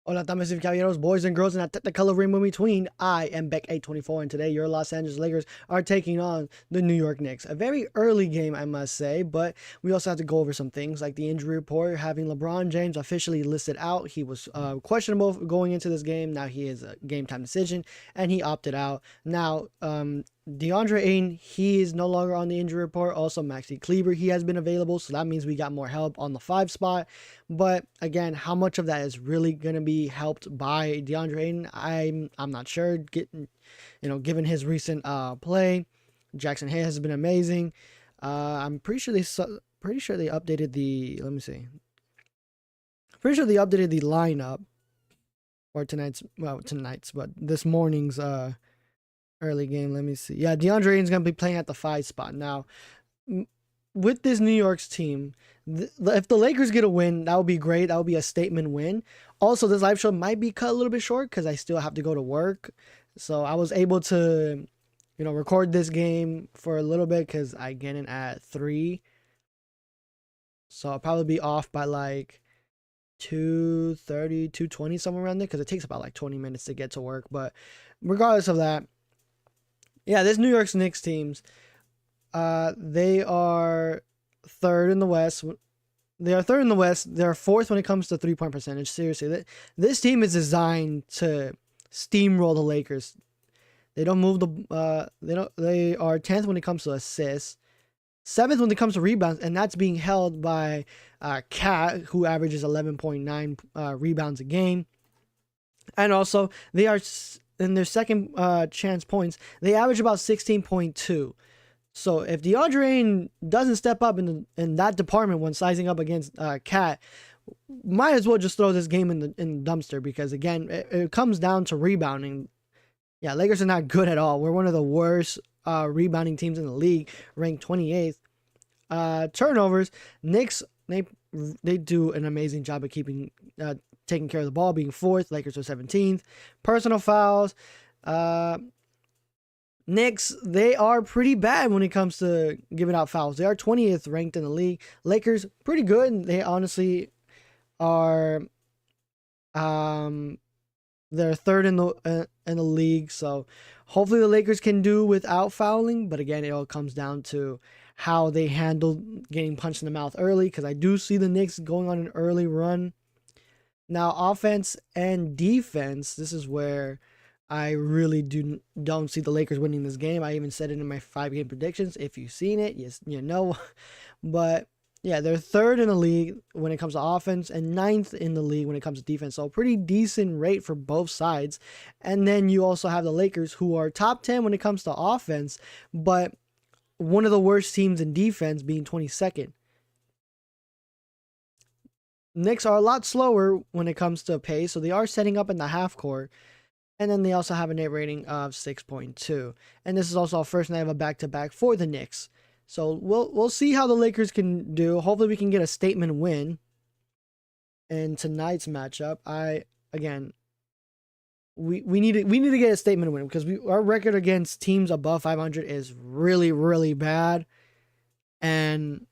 Hola, damas y caballeros, boys and girls, and that the color rainbow in between. I am Beck824, and today your Los Angeles Lakers are taking on the New York Knicks. A very early game, I must say, but we also have to go over some things like the injury report, having LeBron James officially listed out. He was questionable going into this game. Now he is a game time decision, and he opted out. Now, DeAndre Ayton, he is no longer on the injury report. Also, Maxi Kleber, he has been available, so that means we got more help on the 5 spot. But again, how much of that is really going to be helped by DeAndre Ayton, I'm not sure. Given his recent play, Jackson Hayes has been amazing. I'm pretty sure they updated the. Let me see. Pretty sure they updated the lineup or tonight's, but this morning's early game. Let me see. Yeah, DeAndre Ayton's gonna be playing at the 5 spot now. With this New York's team, if the Lakers get a win, that would be great. That would be a statement win. Also, this live show might be cut a little bit short because I still have to go to work. So I was able to, record this game for a little bit because I get in at 3. So I'll probably be off by like 2:30, 2:20, somewhere around there because it takes about like 20 minutes to get to work. But regardless of that, yeah, this New York's Knicks teams, they are third in the West. They are third in the West. They're fourth when it comes to 3-point percentage. Seriously, this team is designed to steamroll the Lakers. They don't move the. They don't. They are 10th when it comes to assists, 7th when it comes to rebounds, and that's being held by Cat, who averages 11.9 rebounds a game. And also, they are in their second chance points. They average about 16.2. So if DeAndre Ayton doesn't step up in that department when sizing up against Cat, might as well just throw this game in the dumpster because again, it comes down to rebounding. Yeah, Lakers are not good at all. We're one of the worst rebounding teams in the league, ranked 28th. Turnovers, Knicks they do an amazing job of taking care of the ball, being 4th. Lakers are 17th. Personal fouls. Knicks, they are pretty bad when it comes to giving out fouls. They are 20th ranked in the league. Lakers, pretty good. They honestly are they're third in the league. So hopefully the Lakers can do without fouling, but again, it all comes down to how they handle getting punched in the mouth early because I do see the Knicks going on an early run. Now, offense and defense, this is where I really don't see the Lakers winning this game. I even said it in my 5-game predictions. If you've seen it, yes, you know. But yeah, they're third in the league when it comes to offense and 9th in the league when it comes to defense. So pretty decent rate for both sides. And then you also have the Lakers, who are top 10 when it comes to offense, but one of the worst teams in defense, being 22nd. Knicks are a lot slower when it comes to pace, so they are setting up in the half court. And then they also have a net rating of 6.2. And this is also our first night of a back-to-back for the Knicks. So we'll see how the Lakers can do. Hopefully we can get a statement win in tonight's matchup. We need to get a statement win because our record against teams above 500 is really, really bad. And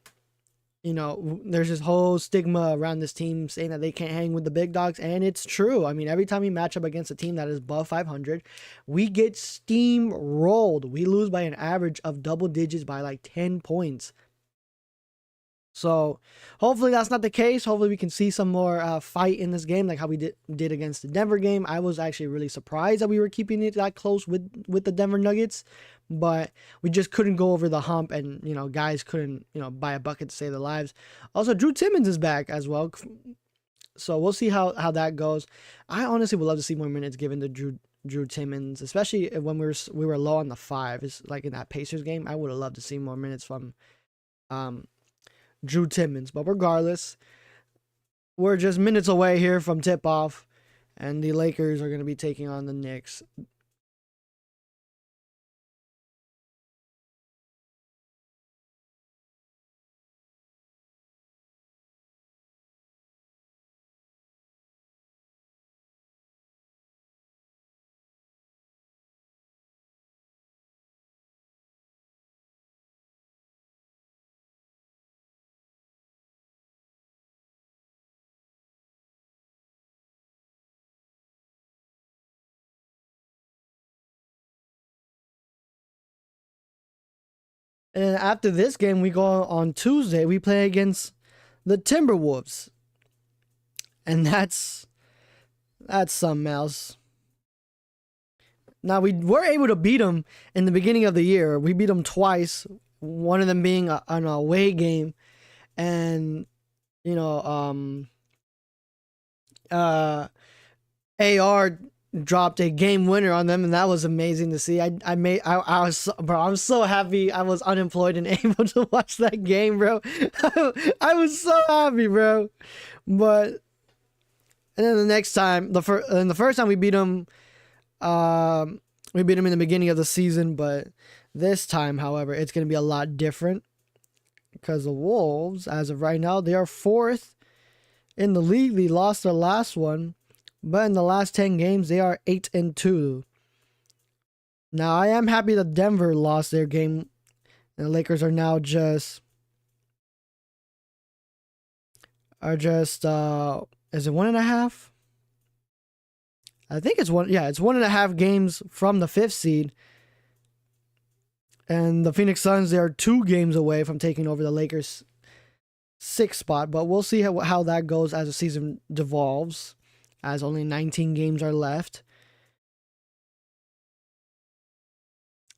there's this whole stigma around this team saying that they can't hang with the big dogs, and it's true. I mean, every time we match up against a team that is above 500, we get steamrolled. We lose by an average of double digits by like 10 points. So hopefully that's not the case. Hopefully we can see some more fight in this game, like how we did against the Denver game. I was actually really surprised that we were keeping it that close with the Denver Nuggets, but we just couldn't go over the hump, and guys couldn't buy a bucket to save their lives. Also, Drew Timmons is back as well, so we'll see how that goes. I honestly would love to see more minutes given to Drew Timmons, especially when we were low on the 5. It's like in that Pacers game. I would have loved to see more minutes from Drew Timmons. But regardless, we're just minutes away here from tip-off, and the Lakers are going to be taking on the Knicks. And then after this game, we go on Tuesday. We play against the Timberwolves, and that's something else. Now we were able to beat them in the beginning of the year. We beat them twice. One of them being an away game, and you know, AR dropped a game winner on them, and that was amazing to see. I was bro, I'm so happy I was unemployed and able to watch that game, bro. I was so happy, bro. But and then the next time, the first time we beat them in the beginning of the season, but this time, however, it's going to be a lot different because the Wolves, as of right now, they are fourth in the league. They lost their last one, but in the last 10 games, they are 8-2. Now, I am happy that Denver lost their game, and the Lakers are now just is it 1.5? I think it's one. Yeah, it's 1.5 games from the 5th seed. And the Phoenix Suns, they are 2 games away from taking over the Lakers' 6th spot. But we'll see how that goes as the season devolves, as only 19 games are left.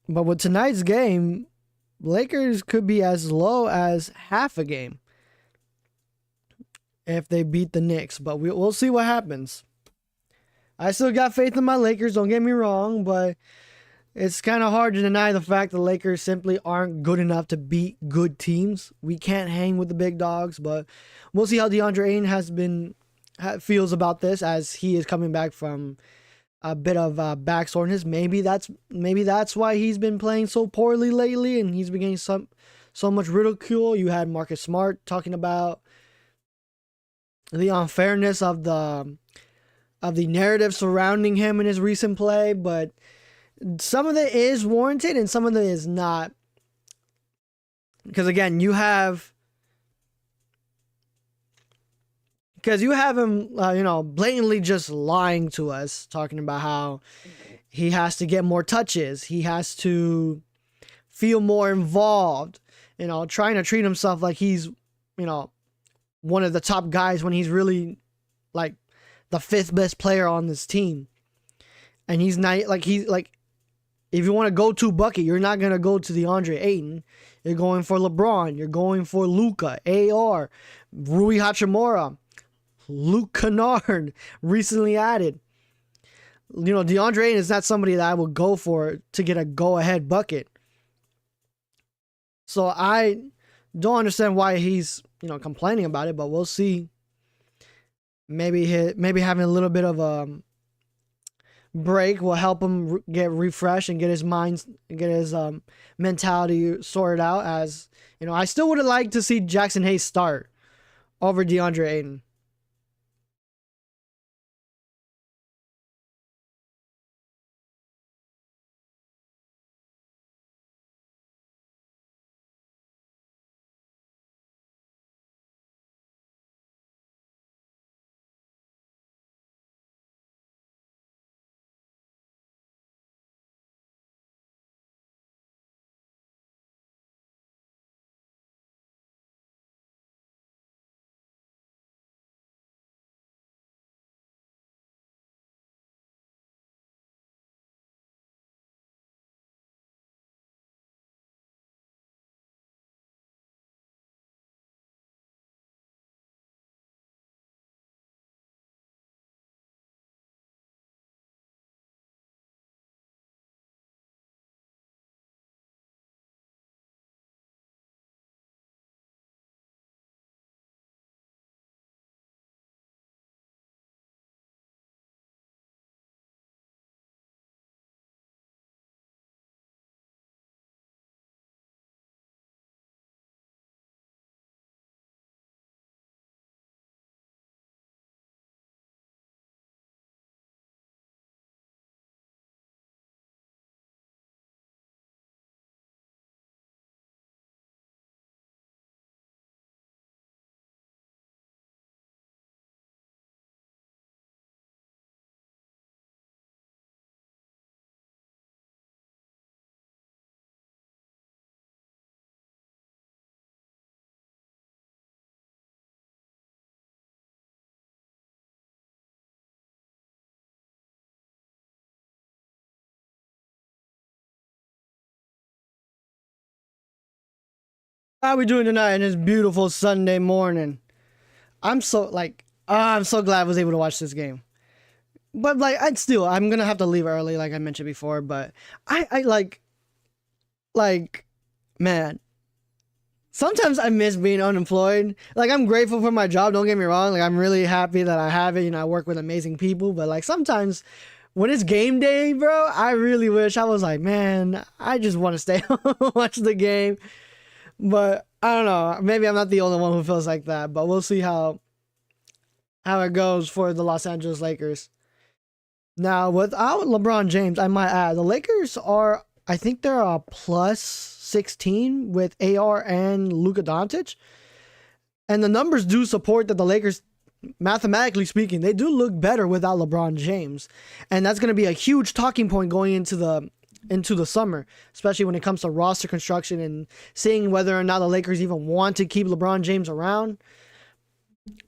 But with tonight's game, Lakers could be as low as half a game if they beat the Knicks. But we'll see what happens. I still got faith in my Lakers, don't get me wrong, but it's kind of hard to deny the fact the Lakers simply aren't good enough to beat good teams. We can't hang with the big dogs, but we'll see how DeAndre Ayton feels about this as he is coming back from a bit of back soreness. Maybe that's why he's been playing so poorly lately, and he's been getting so much ridicule. You had Marcus Smart talking about the unfairness of the narrative surrounding him in his recent play, but some of it is warranted and some of it is not. Because again, you have him, blatantly just lying to us, talking about how he has to get more touches, he has to feel more involved, trying to treat himself like he's, one of the top guys when he's really like the 5th best player on this team. And he's not if you want to go to bucket, you're not going to go to DeAndre Ayton. You're going for LeBron. You're going for Luka, AR, Rui Hachimura, Luke Kennard, recently added. DeAndre Ayton is not somebody that I would go for to get a go-ahead bucket. So I don't understand why he's, complaining about it, but we'll see. Maybe having a little bit of a break will help him get refreshed and get his mentality sorted out. As I still would have liked to see Jackson Hayes start over DeAndre Ayton. How we doing tonight on this beautiful Sunday morning? I'm so glad I was able to watch this game. But like, I'm gonna have to leave early, like I mentioned before. But I like, man. Sometimes I miss being unemployed. Like, I'm grateful for my job. Don't get me wrong. Like, I'm really happy that I have it. You know, I work with amazing people. But like, sometimes when it's game day, bro, I really wish I was like, man, I just want to stay home, watch the game. But I don't know. Maybe I'm not the only one who feels like that. But we'll see how it goes for the Los Angeles Lakers. Now, without LeBron James, I might add, the Lakers are, I think they're a plus 16 with AR and Luka Doncic. And the numbers do support that the Lakers, mathematically speaking, they do look better without LeBron James. And that's going to be a huge talking point going into the summer, especially when it comes to roster construction and seeing whether or not the Lakers even want to keep LeBron James around.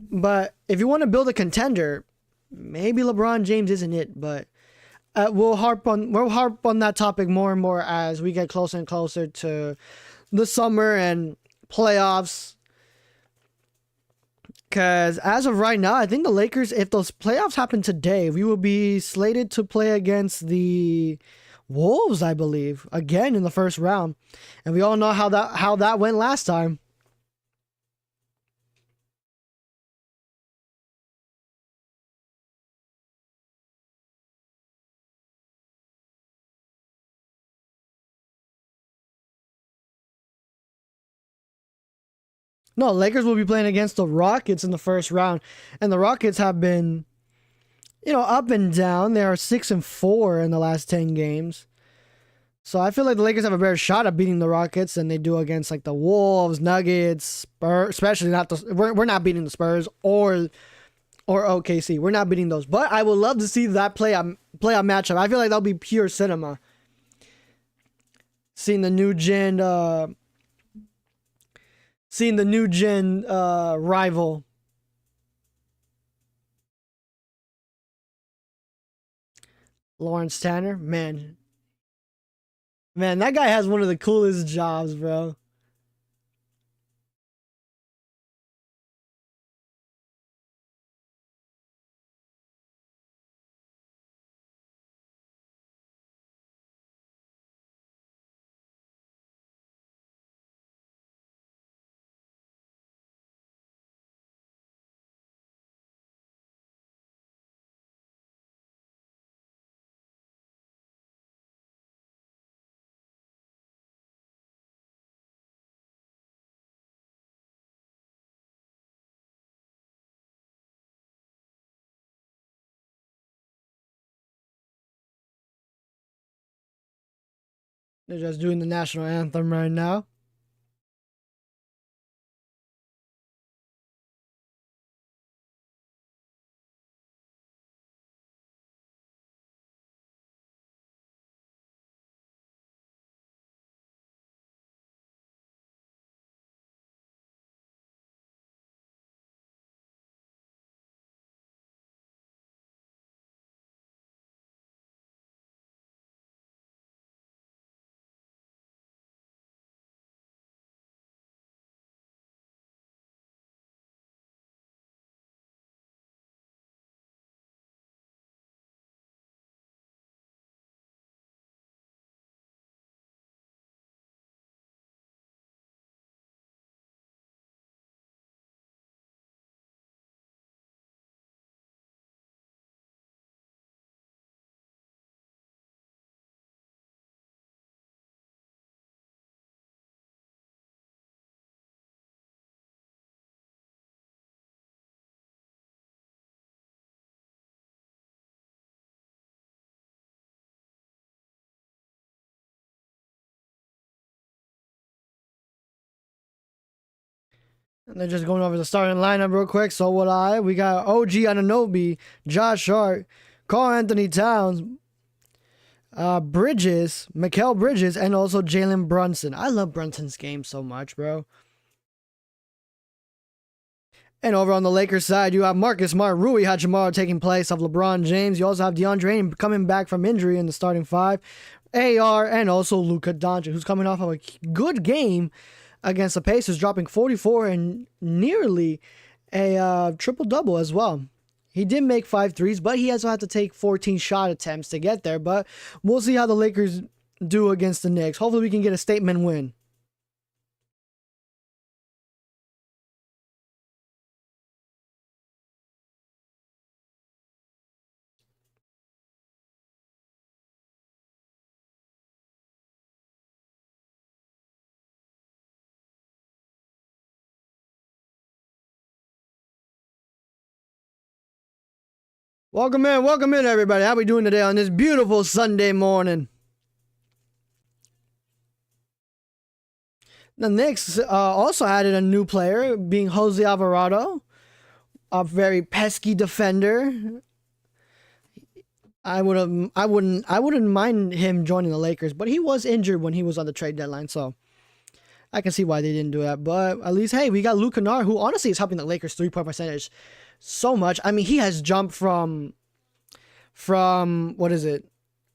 But if you want to build a contender, maybe LeBron James isn't it. But we'll harp on that topic more and more as we get closer and closer to the summer and playoffs. Because as of right now, I think the Lakers, if those playoffs happen today, we will be slated to play against the Wolves, I believe, again in the first round. And we all know how that went last time. No, Lakers will be playing against the Rockets in the first round. And the Rockets have been, up and down. They are 6-4 in the last 10 games. So I feel like the Lakers have a better shot at beating the Rockets than they do against like the Wolves, Nuggets, Spurs, especially not the we're not beating the Spurs or OKC. We're not beating those. But I would love to see that playoff matchup. I feel like that'll be pure cinema. Seeing the new gen rival. Lawrence Tanner, man, that guy has one of the coolest jobs, bro. They're just doing the national anthem right now. And they're just going over the starting lineup real quick. So would I. We got OG Anunoby, Josh Hart, Karl Anthony Towns, Bridges, Mikal Bridges, and also Jalen Brunson. I love Brunson's game so much, bro. And over on the Lakers side, you have Marcus Smart, Rui Hachimura taking place of LeBron James. You also have DeAndre Ayton coming back from injury in the starting five. AR and also Luka Doncic, who's coming off of a good game against the Pacers, dropping 44 and nearly a triple-double as well. He did make 5 threes, but he also had to take 14 shot attempts to get there. But we'll see how the Lakers do against the Knicks. Hopefully we can get a statement win. Welcome in, everybody. How we doing today on this beautiful Sunday morning? The Knicks also added a new player, being Jose Alvarado, a very pesky defender. I wouldn't mind him joining the Lakers, but he was injured when he was on the trade deadline, so I can see why they didn't do that. But at least, hey, we got Luke Kennard, who honestly is helping the Lakers 3-point percentage so much. I mean, he has jumped from what is it?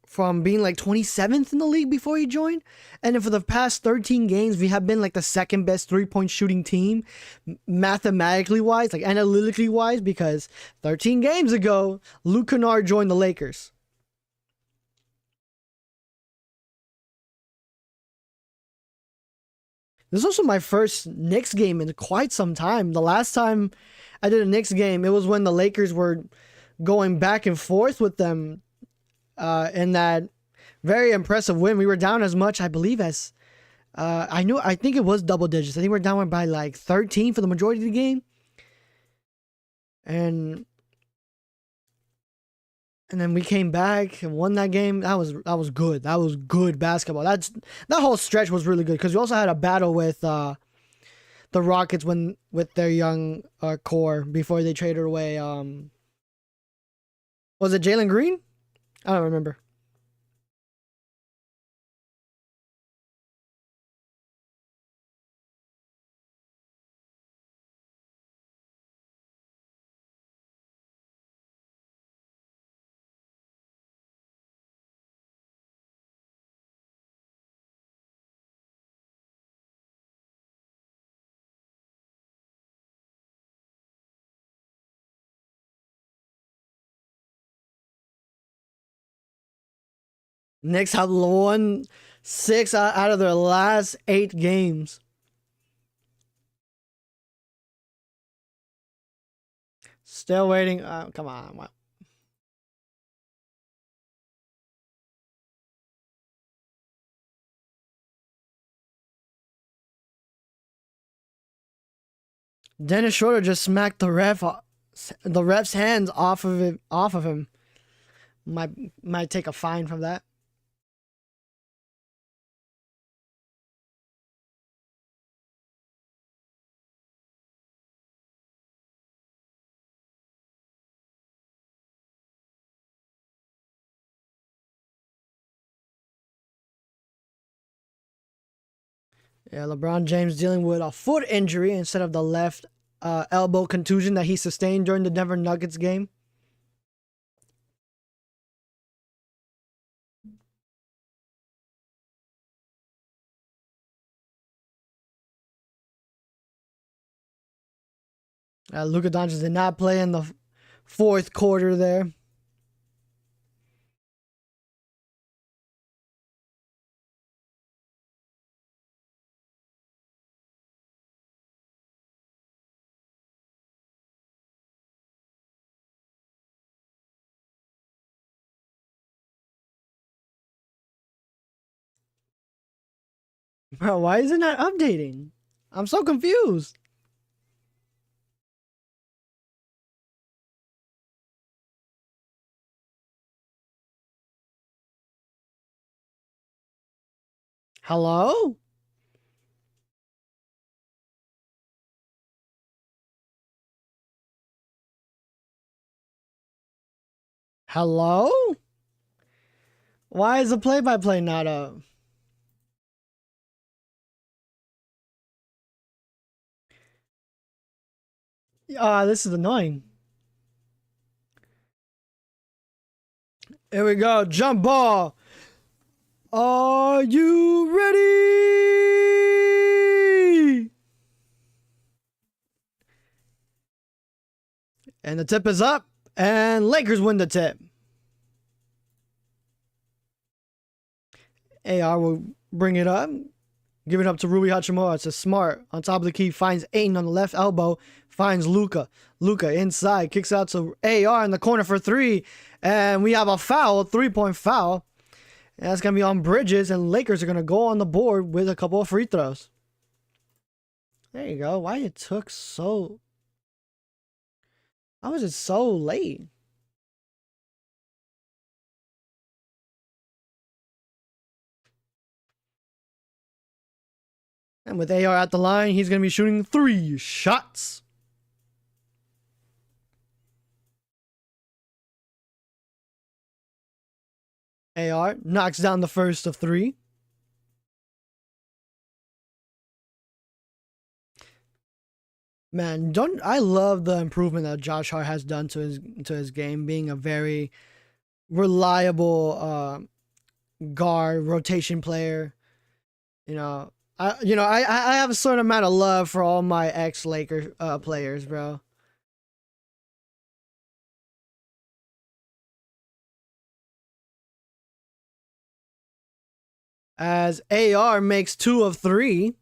From being like 27th in the league before he joined. And then for the past 13 games, we have been like the second best 3-point shooting team, mathematically wise, like analytically wise, because 13 games ago, Luke Kennard joined the Lakers. This is also my first Knicks game in quite some time. The last time I did a Knicks game, it was when the Lakers were going back and forth with them in that very impressive win. We were down as much, I believe, as I think it was double digits. I think we're down by like 13 for the majority of the game. And then we came back and won that game. That was good. That was good basketball. That whole stretch was really good because we also had a battle with the Rockets with their young core before they traded away. Was it Jalen Green? I don't remember. Knicks have won 6 out of their last 8 games. Still waiting. Come on. Dennis Schroeder just smacked the ref's hands off of him. Might take a fine from that. Yeah, LeBron James dealing with a foot injury instead of the left elbow contusion that he sustained during the Denver Nuggets game. Luka Doncic did not play in the fourth quarter there. Bro, why is it not updating? I'm so confused. Hello? Hello? Why is the play-by-play not up? This is annoying. Here we go. Jump ball. Are you And the tip is up, and Lakers win the tip. AR will bring it up, give it up to Rui Hachimura. It's a Smart on top of the key, finds Ayton on the left elbow, finds Luka. Luka inside, kicks out to AR in the corner for three, and we have a foul, 3-point foul. And that's going to be on Bridges, and Lakers are going to go on the board with a couple of free throws. There you go. Why it took so... How was it so late? And with AR at the line, he's going to be shooting 3 shots. AR knocks down the first of 3. Man, I love the improvement that Josh Hart has done to his game, being a very reliable guard rotation player. I have a certain amount of love for all my ex-Lakers players, bro. As AR makes 2 of 3,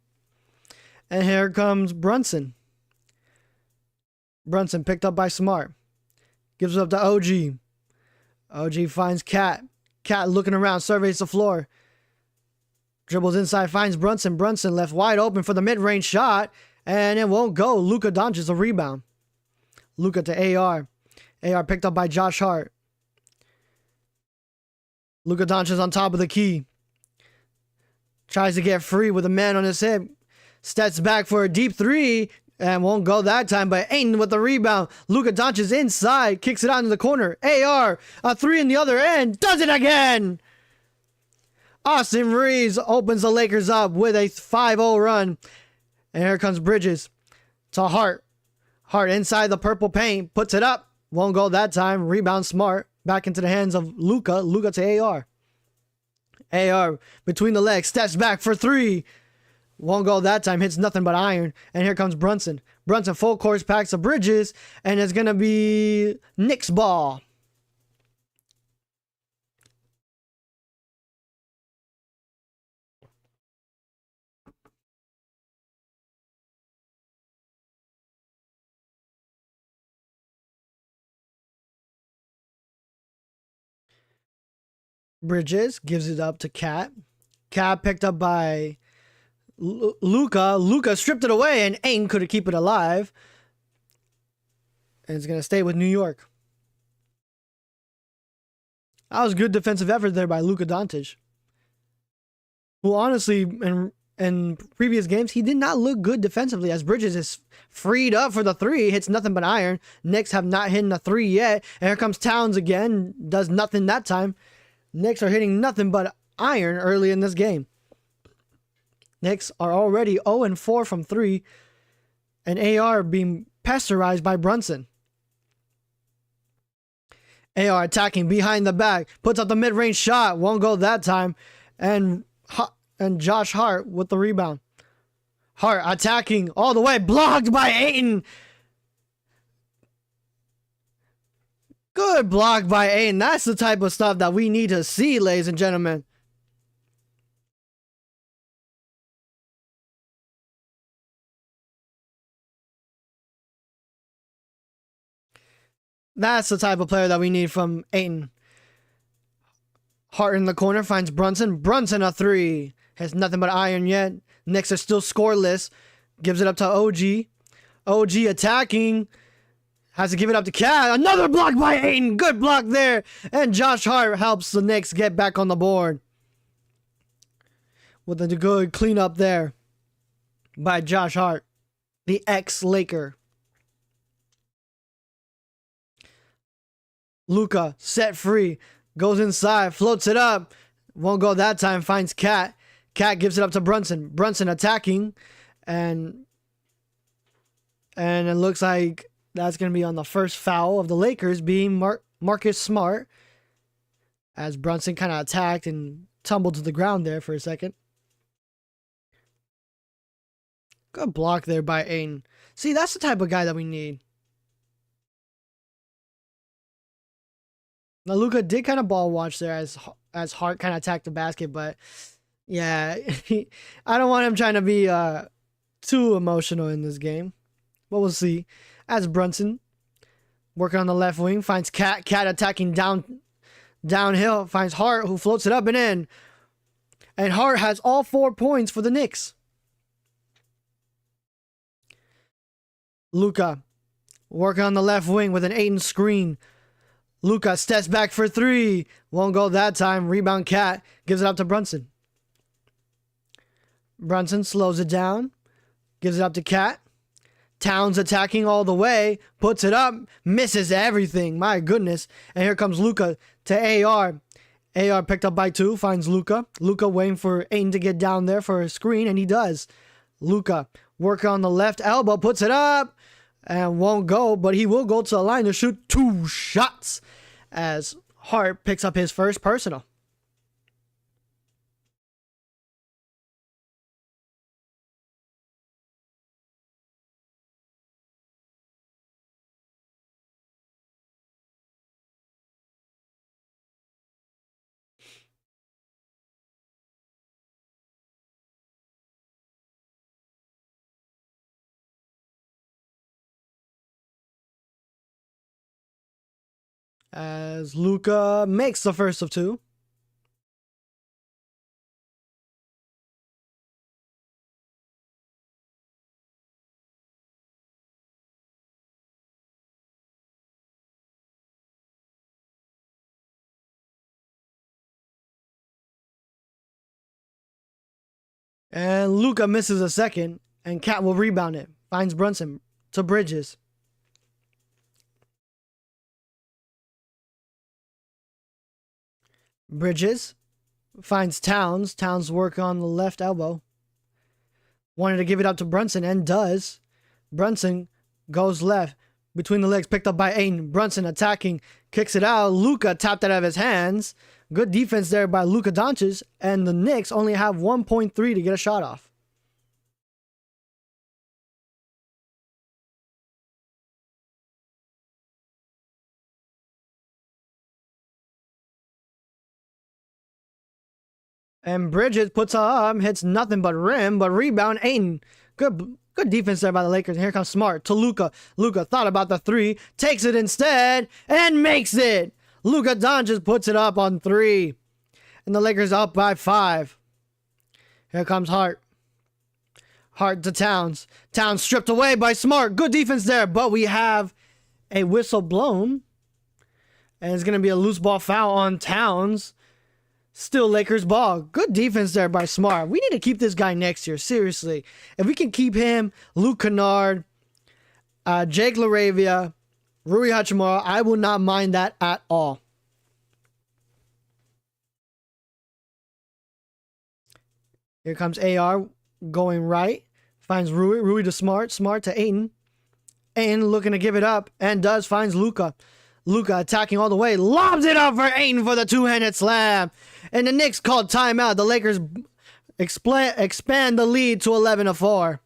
and here comes Brunson. Brunson picked up by Smart. Gives it up to OG. OG finds Cat. Cat looking around, surveys the floor. Dribbles inside, finds Brunson. Brunson left wide open for the mid-range shot, and it won't go. Luka Doncic the rebound. Luka to AR. AR picked up by Josh Hart. Luka Doncic on top of the key. Tries to get free with a man on his hip. Steps back for a deep 3. And won't go that time, but Ayton with the rebound. Luka Doncic inside, kicks it out into the corner. AR, a 3 in the other end, does it again! Austin Reeves opens the Lakers up with a 5-0 run. And here comes Bridges to Hart. Hart inside the purple paint, puts it up. Won't go that time, rebound Smart. Back into the hands of Luka. Luka to AR. AR between the legs, steps back for 3. Won't go that time, hits nothing but iron. And here comes Brunson. Brunson full course packs of Bridges, and it's going to be Knicks ball. Bridges gives it up to Cat. Cat picked up by Luka. Luka stripped it away, and Ayton could keep it alive. And it's going to stay with New York. That was good defensive effort there by Luka Doncic, who honestly, in previous games, he did not look good defensively, as Bridges is freed up for the 3, hits nothing but iron. Knicks have not hit a 3 yet. And here comes Towns again, does nothing that time. Knicks are hitting nothing but iron early in this game. Knicks are already 0-4 from 3, and AR being pesterized by Brunson. AR attacking behind the back, puts up the mid-range shot, won't go that time, and Josh Hart with the rebound. Hart attacking all the way, blocked by Ayton. Good block by Ayton. That's the type of stuff that we need to see, ladies and gentlemen. That's the type of player that we need from Ayton. Hart in the corner finds Brunson. Brunson a 3. Has nothing but iron yet. Knicks are still scoreless. Gives it up to OG. OG attacking. Has to give it up to Cat. Another block by Ayton. Good block there. And Josh Hart helps the Knicks get back on the board. With a good cleanup there by Josh Hart, the ex-Laker. Luka set free. Goes inside. Floats it up. Won't go that time. Finds Cat. Cat gives it up to Brunson. Brunson attacking. And it looks like that's going to be on the first foul of the Lakers, being Marcus Smart. As Brunson kind of attacked and tumbled to the ground there for a second. Good block there by Ayton. See, that's the type of guy that we need. Now Luka did kind of ball watch there as Hart kind of attacked the basket, but yeah, I don't want him trying to be too emotional in this game. But we'll see. As Brunson working on the left wing, finds Cat attacking downhill, finds Hart, who floats it up and in. And Hart has all 4 points for the Knicks. Luka working on the left wing with an Ayton screen. Luka steps back for 3. Won't go that time. Rebound Cat. Gives it up to Brunson. Brunson slows it down. Gives it up to Cat. Towns attacking all the way. Puts it up. Misses everything. My goodness. And here comes Luka to AR. AR picked up by 2. Finds Luka. Luka waiting for Ayton to get down there for a screen. And he does. Luka working on the left elbow. Puts it up. And won't go, but he will go to the line to shoot 2 shots as Hart picks up his first personal. As Luka makes the first of 2. And Luka misses a second, and Cat will rebound it. Finds Brunson to Bridges. Bridges finds Towns. Towns work on the left elbow. Wanted to give it up to Brunson and does. Brunson goes left between the legs, picked up by Ayton. Brunson attacking, kicks it out. Luka tapped it out of his hands. Good defense there by Luka Doncic, and the Knicks only have 1.3 to get a shot off. And Bridges puts up, hits nothing but rim, but rebound Ayton. Good defense there by the Lakers. And here comes Smart to Luka. Luka thought about the 3, takes it instead, and makes it. Luka Doncic puts it up on 3. And the Lakers up by 5. Here comes Hart. Hart to Towns. Towns stripped away by Smart. Good defense there, but we have a whistle blown. And it's going to be a loose ball foul on Towns. Still Lakers ball. Good defense there by Smart. We need to keep this guy next year. Seriously. If we can keep him, Luke Kennard, Jake LaRavia, Rui Hachimura, I will not mind that at all. Here comes AR going right. Finds Rui. Rui to Smart. Smart to Ayton. Ayton looking to give it up. And does. Finds Luka. Luka attacking all the way. Lobs it up for Ayton for the 2-handed slam. And the Knicks called timeout. The Lakers expand the lead to 11-4.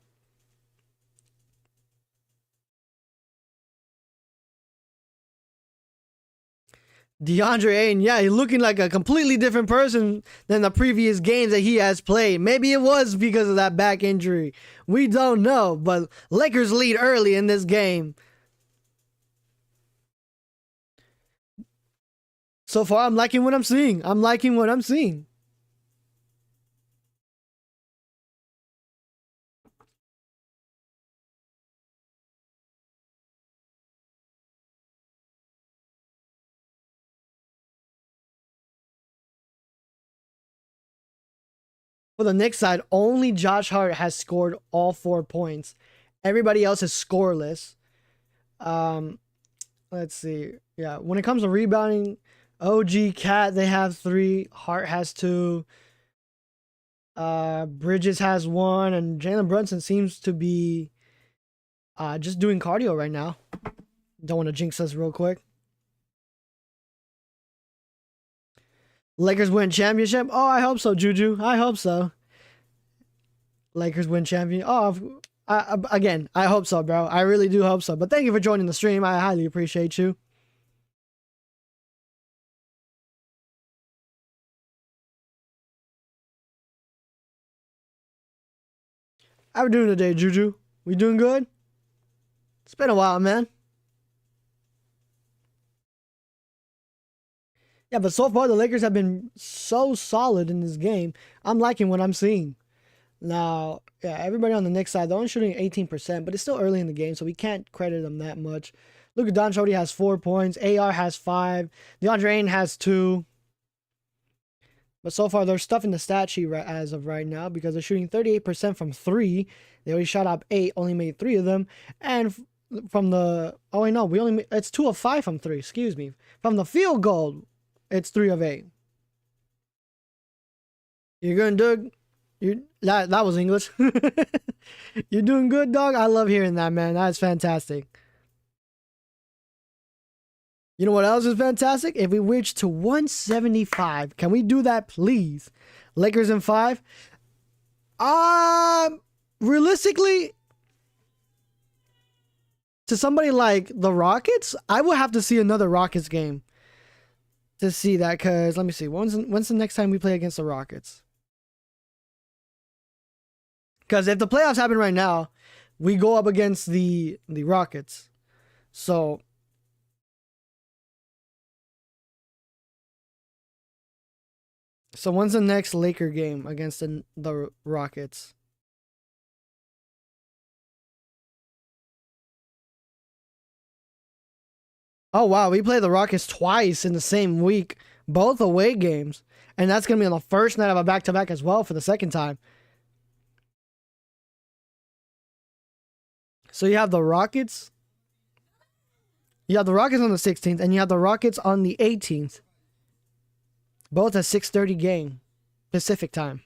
DeAndre Ayton, yeah, he's looking like a completely different person than the previous games that he has played. Maybe it was because of that back injury. We don't know, but Lakers lead early in this game. So far, I'm liking what I'm seeing. For the Knicks side, only Josh Hart has scored all 4 points. Everybody else is scoreless. Let's see. Yeah, when it comes to rebounding, OG, Cat, they have 3. Hart has 2. Bridges has 1. And Jalen Brunson seems to be just doing cardio right now. Don't want to jinx us real quick. Lakers win championship? Oh, I hope so, Juju. I hope so. Lakers win champion. Oh, again, I hope so, bro. I really do hope so. But thank you for joining the stream. I highly appreciate you. How we doing today, Juju? We doing good? It's been a while, man. Yeah, but so far the Lakers have been so solid in this game. I'm liking what I'm seeing. Now, yeah, everybody on the Knicks side, they're only shooting 18%, but it's still early in the game, so we can't credit them that much. Luka Doncic has 4 points. AR has 5. DeAndre Ayton has 2. But so far, they're stuffing the stat sheet as of right now because they're shooting 38% from 3. They already shot up 8, only made 3 of them. And from the... Oh, wait, no. It's 2 of 5 from 3. Excuse me. From the field goal, it's 3 of 8. You're good, Doug? That was English. You're doing good, dog? I love hearing that, man. That's fantastic. You know what else is fantastic? If we reach to 175, can we do that, please? Lakers in 5. Realistically, to somebody like the Rockets, I will have to see another Rockets game to see that. Because let me see, when's the next time we play against the Rockets? Because if the playoffs happen right now, we go up against the Rockets. So when's the next Laker game against the Rockets? Oh, wow. We play the Rockets twice in the same week. Both away games. And that's going to be on the first night of a back-to-back as well for the second time. So you have the Rockets. You have the Rockets on the 16th. And you have the Rockets on the 18th. Both at 6:30 game. Pacific time.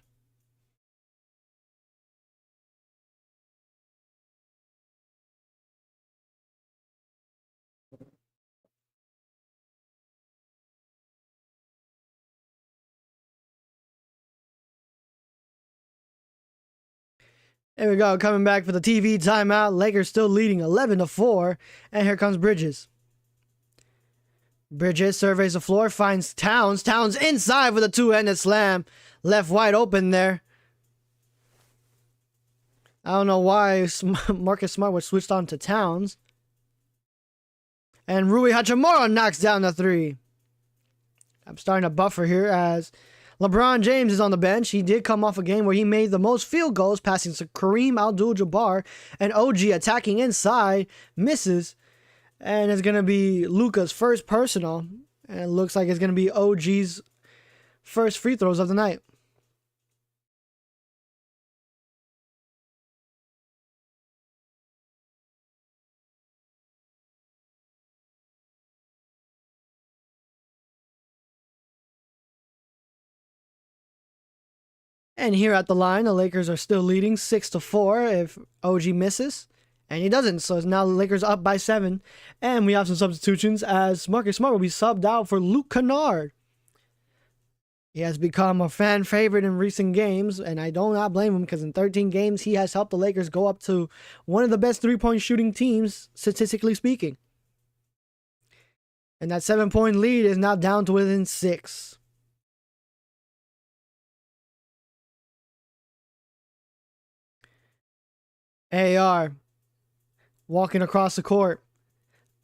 There we go. Coming back for the TV timeout. Lakers still leading 11-4. And here comes Bridges. Bridges surveys the floor, finds Towns. Towns inside with a two-handed slam. Left wide open there. I don't know why Marcus Smart was switched on to Towns. And Rui Hachimura knocks down the 3. I'm starting to buffer here as LeBron James is on the bench. He did come off a game where he made the most field goals, passing to Kareem Abdul-Jabbar. And OG attacking inside, misses. And it's going to be Luka's first personal. And it looks like it's going to be OG's first free throws of the night. And here at the line, the Lakers are still leading 6-4 if OG misses. And he doesn't, so now the Lakers up by 7. And we have some substitutions as Marcus Smart will be subbed out for Luke Kennard. He has become a fan favorite in recent games, and I do not blame him because in 13 games, he has helped the Lakers go up to one of the best three-point shooting teams, statistically speaking. And that 7-point lead is now down to within 6. AR walking across the court,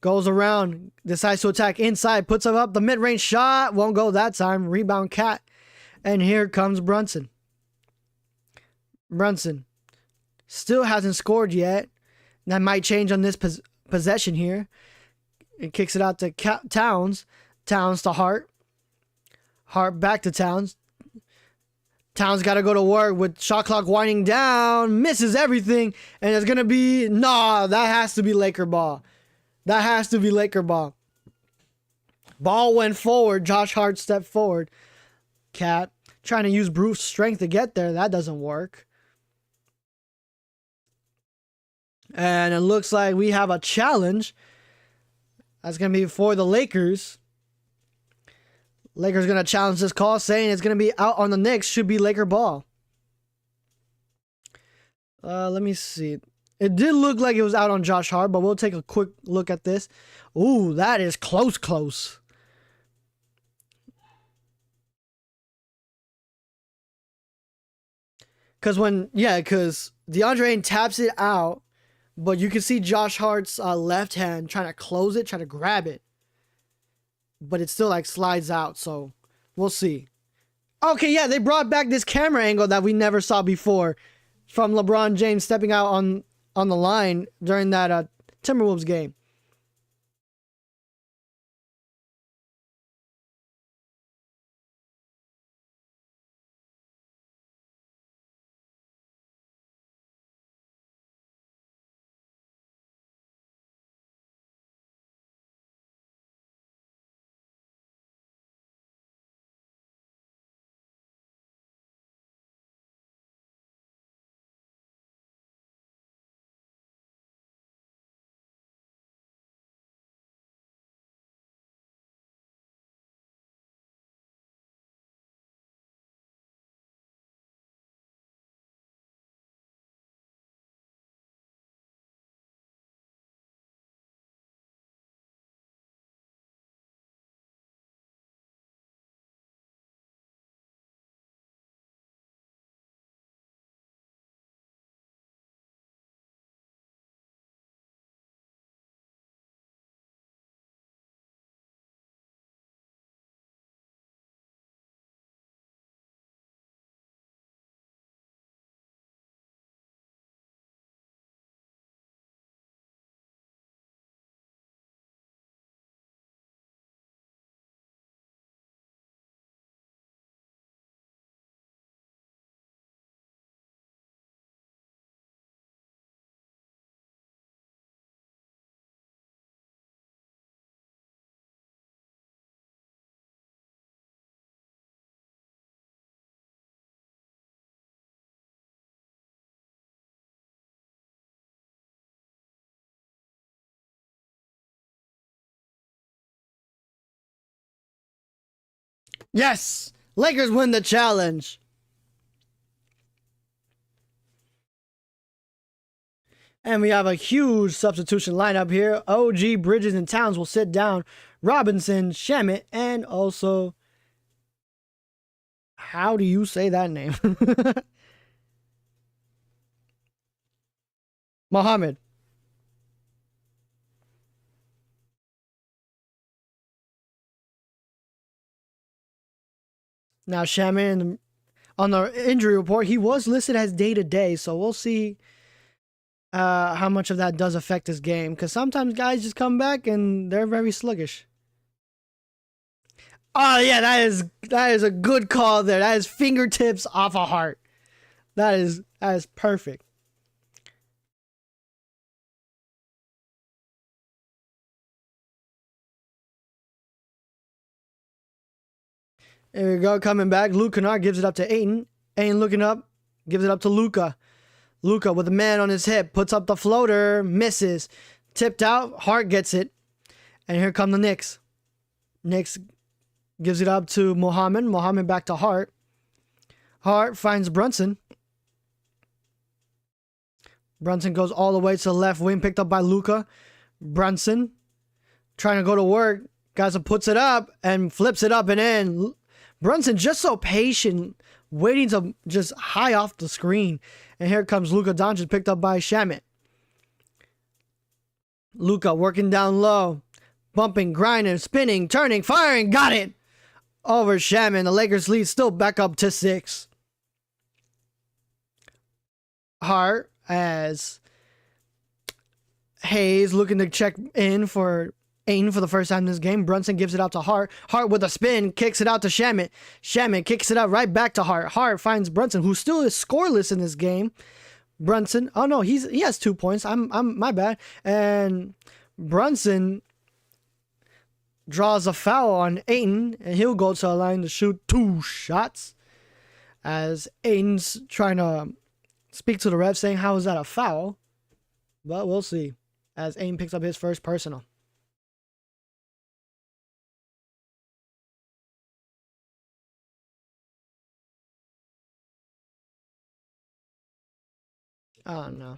goes around, decides to attack inside, puts up the mid-range shot, won't go that time, rebound Cat, and here comes Brunson. Brunson still hasn't scored yet. That might change on this possession here. It kicks it out to Towns. Towns to Hart. Hart back to Towns. Towns got to go to work with shot clock winding down. Misses everything. And it's going to be... Nah, that has to be Laker ball. That has to be Laker ball. Ball went forward. Josh Hart stepped forward. Cat trying to use brute strength to get there. That doesn't work. And it looks like we have a challenge. That's going to be for the Lakers. Lakers going to challenge this call, saying it's going to be out on the Knicks. Should be Laker ball. Let me see. It did look like it was out on Josh Hart, but we'll take a quick look at this. Ooh, that is close. Because DeAndre Ayton taps it out, but you can see Josh Hart's left hand trying to close it, trying to grab it, but it still like slides out. So we'll see. Okay, yeah, they brought back this camera angle that we never saw before from LeBron James stepping out on the line during that Timberwolves game. Yes, Lakers win the challenge. And we have a huge substitution lineup here. OG, Bridges, and Towns will sit down. Robinson, Shamet, and also, how do you say that name? Muhammad. Now, Shamet, on the injury report, he was listed as day-to-day, so we'll see how much of that does affect his game. Because sometimes guys just come back and they're very sluggish. Oh yeah, that is a good call there. That is fingertips off a heart. That is perfect. There we go, coming back. Luke Kennard gives it up to Ayton. Ayton looking up, gives it up to Luka. Luka with a man on his hip, puts up the floater, misses. Tipped out, Hart gets it. And here come the Knicks. Knicks gives it up to Muhammad. Muhammad back to Hart. Hart finds Brunson. Brunson goes all the way to the left wing, picked up by Luka. Brunson trying to go to work. Gaza puts it up and flips it up and in. Brunson just so patient, waiting to just high off the screen. And here comes Luka Doncic, picked up by Shamet. Luka working down low, bumping, grinding, spinning, turning, firing, got it! Over Shamet. The Lakers lead still back up to 6. Hart as Hayes looking to check in for Ayton for the first time in this game. Brunson gives it out to Hart. Hart with a spin, kicks it out to Shamet. Shamet kicks it out right back to Hart. Hart finds Brunson, who still is scoreless in this game. Brunson, oh no, he has 2 points. I'm my bad. And Brunson draws a foul on Ayton, and he'll go to the line to shoot 2 shots. As Ayton's trying to speak to the ref, saying, how is that a foul? But we'll see. As Ayton picks up his first personal. Oh no.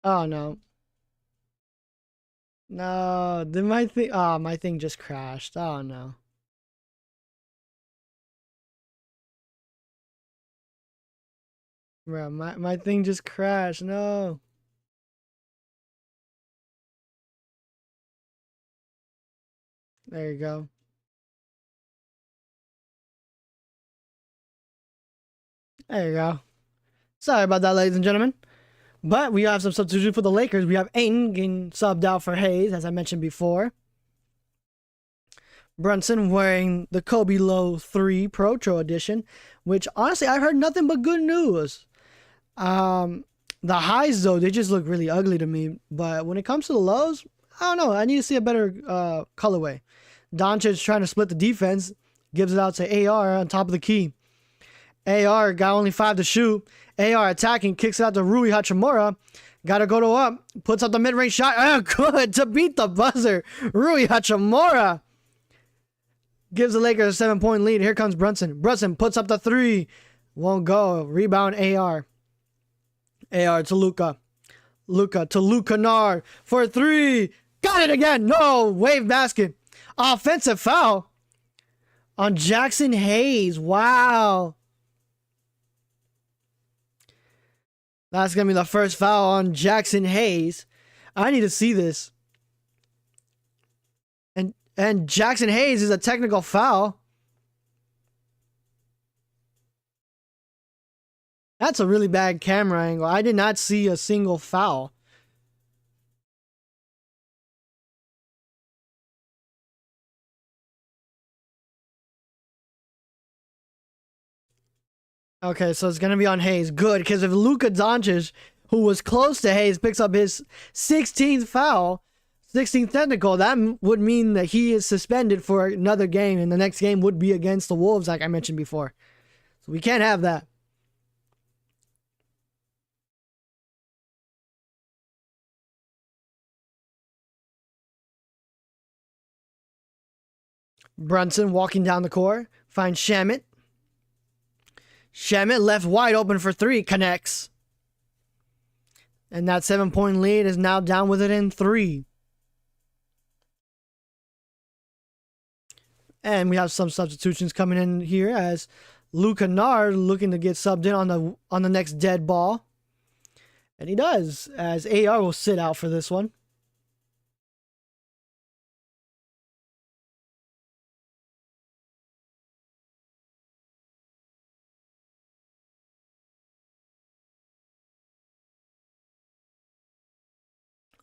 Oh no. No, did my thing? Oh, my thing just crashed. Oh no. Bro, my thing just crashed. No. There you go. There you go. Sorry about that, ladies and gentlemen. But we have some substitution for the Lakers. We have Ayton getting subbed out for Hayes, as I mentioned before. Brunson wearing the Kobe Low 3 Pro edition, which honestly I've heard nothing but good news. The highs though, they just look really ugly to me. But when it comes to the lows, I don't know. I need to see a better colorway. Doncic trying to split the defense, gives it out to AR on top of the key. AR got only 5 to shoot. AR attacking, kicks it out to Rui Hachimura. Got to go to up, puts up the mid-range shot. Oh, good to beat the buzzer. Rui Hachimura gives the Lakers a 7-point lead. Here comes Brunson. Brunson puts up the 3. Won't go. Rebound AR. AR to Luka. Luka to Luke Kennard for 3. Got it again. No. Wave basket. Offensive foul on Jackson Hayes. Wow. That's going to be the first foul on Jackson Hayes. I need to see this. And Jackson Hayes is a technical foul. That's a really bad camera angle. I did not see a single foul. Okay, so it's going to be on Hayes. Good, because if Luka Doncic, who was close to Hayes, picks up his 16th foul, 16th technical, that would mean that he is suspended for another game, and the next game would be against the Wolves, like I mentioned before. So we can't have that. Brunson walking down the court, finds Shamet. Shamet left wide open for 3, connects. And that 7-point lead is now down with it in 3. And we have some substitutions coming in here as Luke Kennard looking to get subbed in on the next dead ball. And he does, as AR will sit out for this one.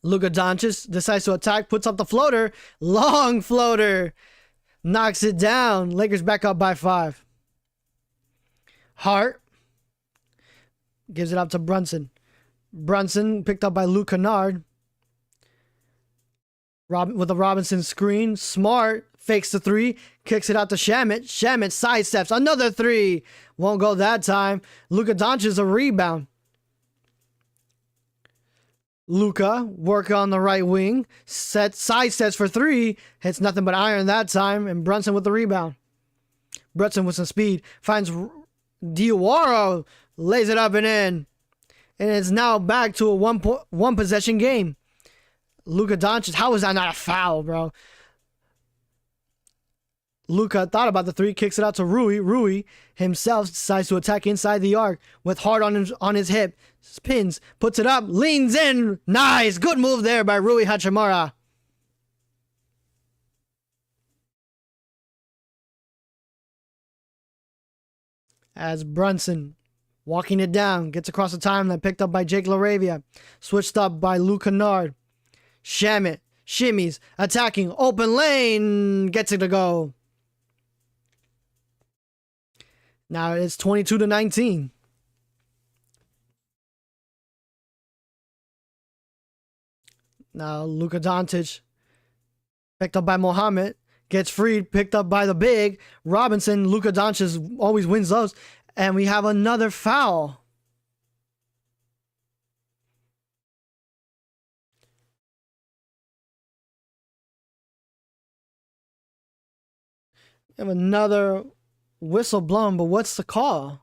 Luka Doncic decides to attack, puts up the floater. Long floater. Knocks it down. Lakers back up by 5. Hart gives it up to Brunson. Brunson picked up by Luke Kennard. With a Robinson screen. Smart fakes the 3. Kicks it out to Shamet. Shamet sidesteps. Another 3. Won't go that time. Luka Doncic a rebound. Luka working on the right wing, sidesteps for 3, hits nothing but iron that time, and Brunson with the rebound. Brunson with some speed finds Diawara, lays it up and in, and it's now back to a one possession game. Luka Doncic, how was that not a foul, bro? Luka thought about the 3, kicks it out to Rui. Rui himself decides to attack inside the arc with Hart on his hip. Spins, puts it up, leans in. Nice. Good move there by Rui Hachimura. As Brunson walking it down, gets across the timeline, picked up by Jake LaRavia. Switched up by Luke Kennard. Shamet, shimmies, attacking, open lane, gets it to go. Now it's 22-19. Now Luka Doncic, picked up by Mohammed, gets freed, picked up by the big Robinson. Luka Doncic always wins those, and we have another foul. We have another whistle blown, but what's the call?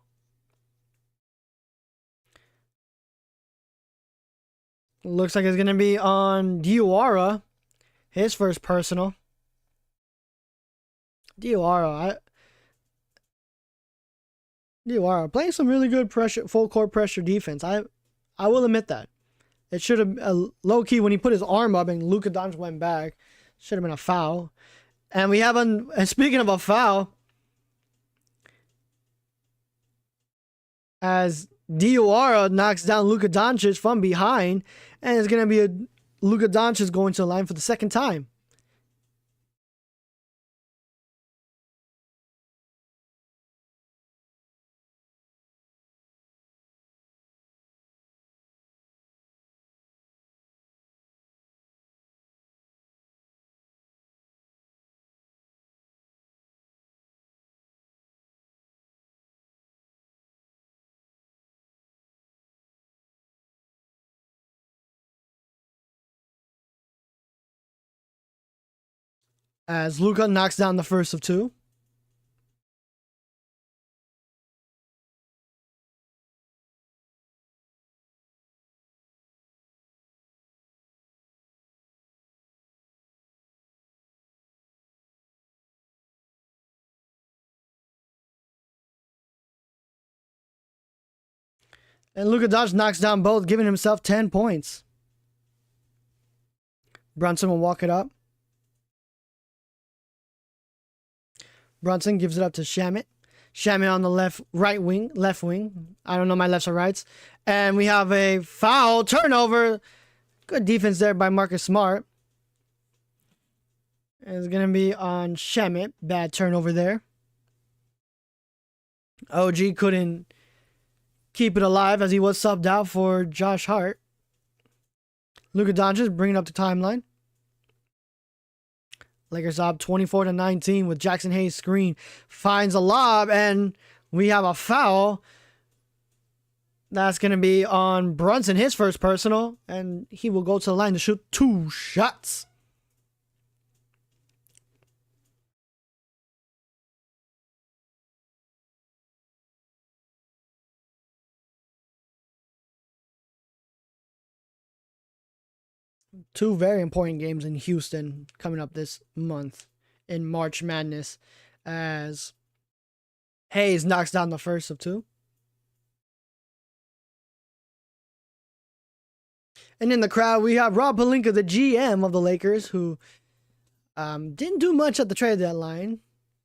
Looks like it's going to be on Diawara, his first personal. Diawara playing some really good pressure, full court pressure defense. I will admit that. It should have low key when he put his arm up and Luka Doncic went back. Should have been a foul. And we have and speaking of a foul, as Diawara knocks down Luka Doncic from behind, and it's gonna be a Luka Doncic going to the line for the second time. As Luka knocks down the first of two. And Luka Doncic knocks down both, giving himself 10 points. Brunson will walk it up. Brunson gives it up to Shamet. Shamet on the left wing. I don't know my lefts or rights. And we have a foul turnover. Good defense there by Marcus Smart. And it's going to be on Shamet. Bad turnover there. OG couldn't keep it alive as he was subbed out for Josh Hart. Luka Doncic bringing up the timeline. Lakers up 24-19 with Jackson Hayes' screen. Finds a lob, and we have a foul. That's going to be on Brunson, his first personal, and he will go to the line to shoot 2 shots. Two very important games in Houston coming up this month in March Madness as Hayes knocks down the first of two. And in the crowd, we have Rob Pelinka, the GM of the Lakers, who didn't do much at the trade deadline.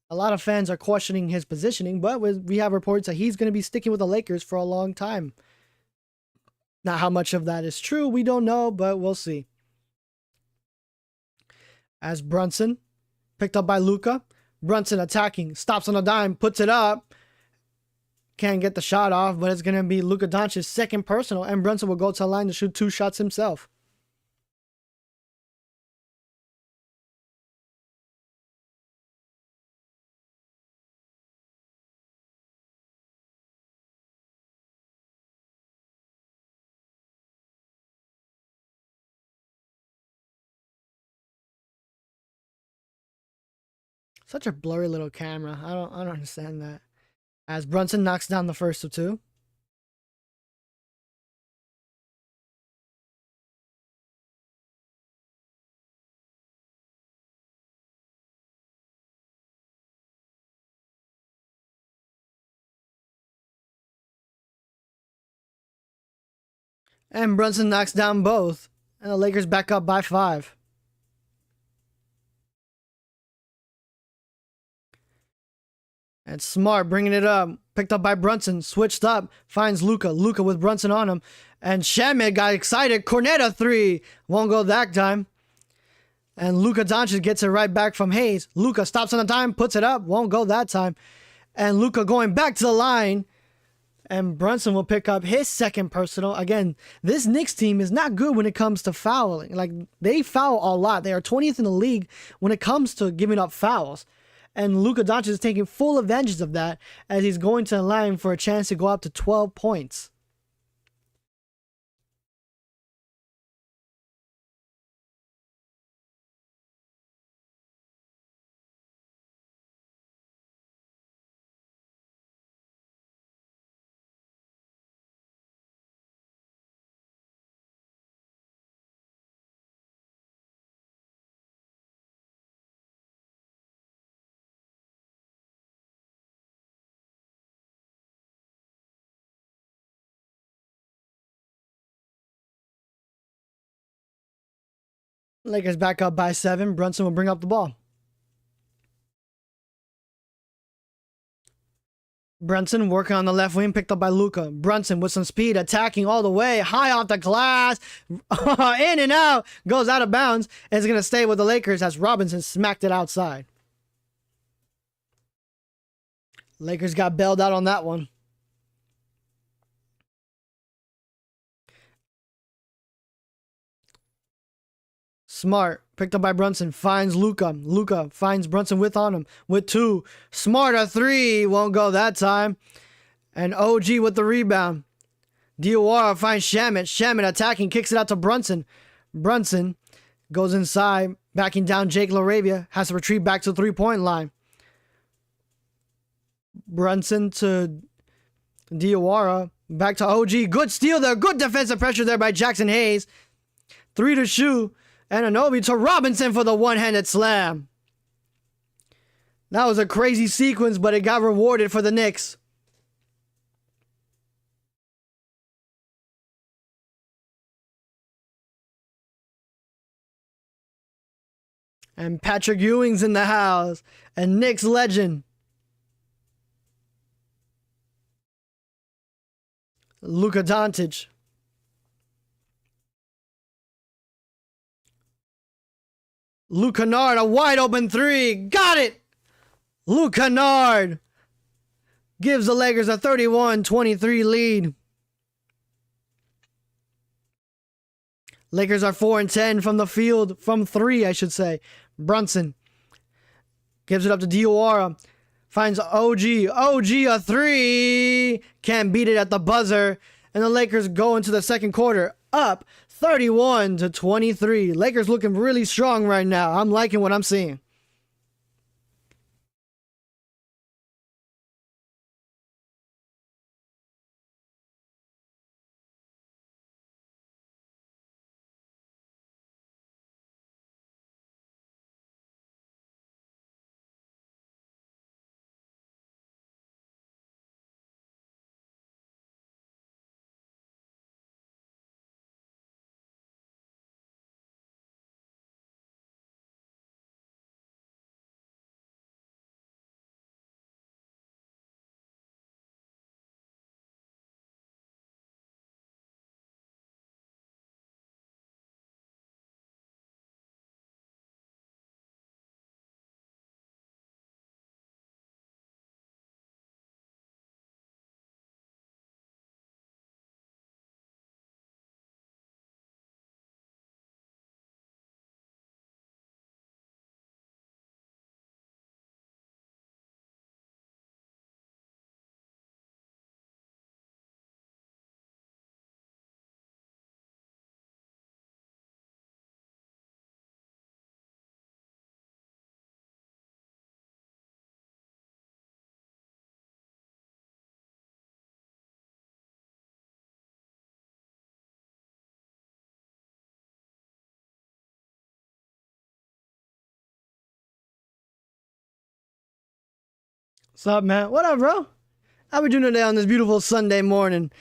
A lot of fans are questioning his positioning, but we have reports that he's going to be sticking with the Lakers for a long time. Now, how much of that is true, we don't know, but we'll see. As Brunson, picked up by Luka. Brunson attacking, stops on a dime, puts it up. Can't get the shot off, but it's going to be Luka Doncic's second personal, and Brunson will go to the line to shoot 2 shots himself. Such a blurry little camera. I don't understand that. As Brunson knocks down the first of two. And Brunson knocks down both. And the Lakers back up by 5. And Smart bringing it up. Picked up by Brunson. Switched up. Finds Luka. Luka with Brunson on him. And Shamet got excited. Cornetta 3. Won't go that time. And Luka Doncic gets it right back from Hayes. Luka stops on the dime. Puts it up. Won't go that time. And Luka going back to the line. And Brunson will pick up his second personal. Again, this Knicks team is not good when it comes to fouling. Like, they foul a lot. They are 20th in the league when it comes to giving up fouls. And Luka Doncic is taking full advantage of that as he's going to the line for a chance to go up to 12 points. Lakers back up by 7. Brunson will bring up the ball. Brunson working on the left wing, picked up by Luka. Brunson with some speed, attacking all the way, high off the glass, in and out, goes out of bounds, and is going to stay with the Lakers as Robinson smacked it outside. Lakers got bailed out on that one. Smart, picked up by Brunson, finds Luka. Luka finds Brunson on him with 2. Smart, a 3, won't go that time. And OG with the rebound. Diawara finds Shamet. Shamet attacking, kicks it out to Brunson. Brunson goes inside, backing down Jake LaRavia, has to retreat back to the 3-point line. Brunson to Diawara, back to OG. Good steal there, good defensive pressure there by Jackson Hayes. 3 to shoot. Anunoby to Robinson for the one-handed slam. That was a crazy sequence, but it got rewarded for the Knicks. And Patrick Ewing's in the house. A Knicks legend. Luka Doncic. Luke Kennard, a wide open 3. Got it! Luke Kennard gives the Lakers a 31-23 lead. Lakers are 4-10 from the field, from 3, I should say. Brunson gives it up to Diawara. Finds OG. OG a 3. Can't beat it at the buzzer. And the Lakers go into the second quarter up 31-23. Lakers looking really strong right now. I'm liking what I'm seeing. What's up, man? What up, bro? How we doing today on this beautiful Sunday morning?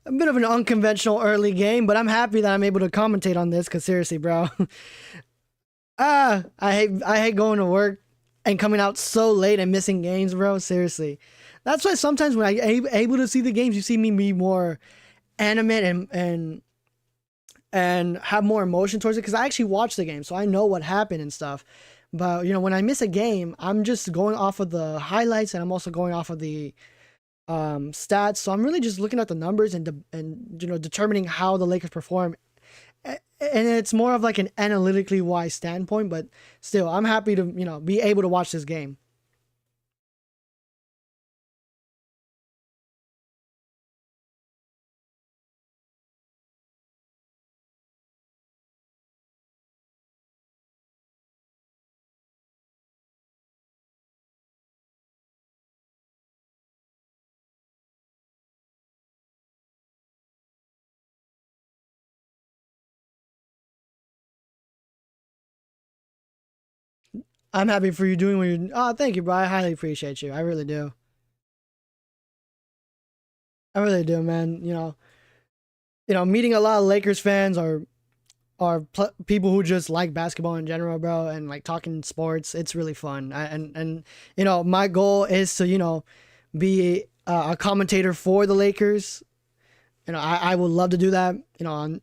A bit of an unconventional early game, but I'm happy that I'm able to commentate on this, because seriously, bro. I hate going to work and coming out so late and missing games, bro. Seriously. That's why sometimes when I'm able to see the games, you see me be more animate and have more emotion towards it, because I actually watch the game, so I know what happened and stuff. But, when I miss a game, I'm just going off of the highlights, and I'm also going off of the stats. So I'm really just looking at the numbers and determining how the Lakers perform. And it's more of like an analytically wise standpoint, but still, I'm happy to, be able to watch this game. I'm happy for you doing what you're. Oh, thank you, bro. I highly appreciate you. I really do. I really do, man. Meeting a lot of Lakers fans or people who just like basketball in general, bro, and like talking sports. It's really fun. And you know, my goal is to, you know, be a commentator for the Lakers. You know, I would love to do that, you know, on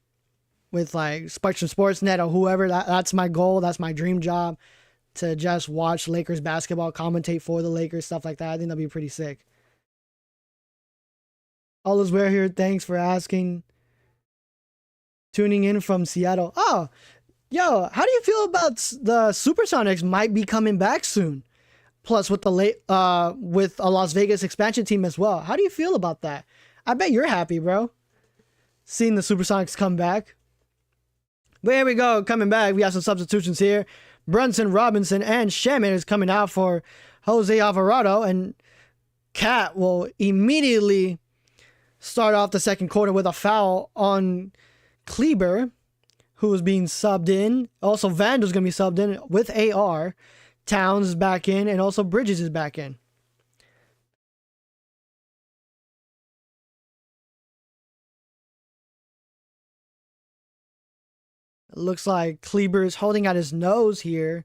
with like Spectrum Sportsnet or whoever. That's my goal. That's my dream job, to just watch Lakers basketball, commentate for the Lakers, stuff like that. I think that'd be pretty sick. All is well here. Thanks for asking. Tuning in from Seattle. Oh, yo, how do you feel about the Supersonics might be coming back soon? Plus with the with a Las Vegas expansion team as well. How do you feel about that? I bet you're happy, bro. Seeing the Supersonics come back. But here we go, coming back. We have some substitutions here. Brunson, Robinson, and Shaman is coming out for Jose Alvarado, and Cat will immediately start off the second quarter with a foul on Kleber, who is being subbed in. Also, Vandal's going to be subbed in with AR. Towns is back in, and also Bridges is back in. It looks like Kleber is holding out his nose here.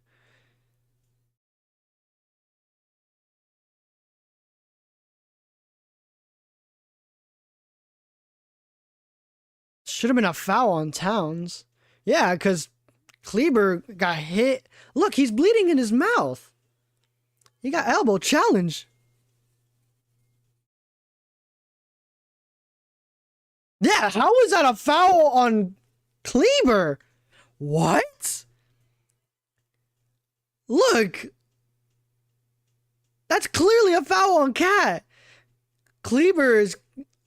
Should have been a foul on Towns. Yeah, because Kleber got hit. Look, he's bleeding in his mouth. He got elbow challenge. Yeah, how is that a foul on Kleber? What? Look. That's clearly a foul on Cat. Kleber is,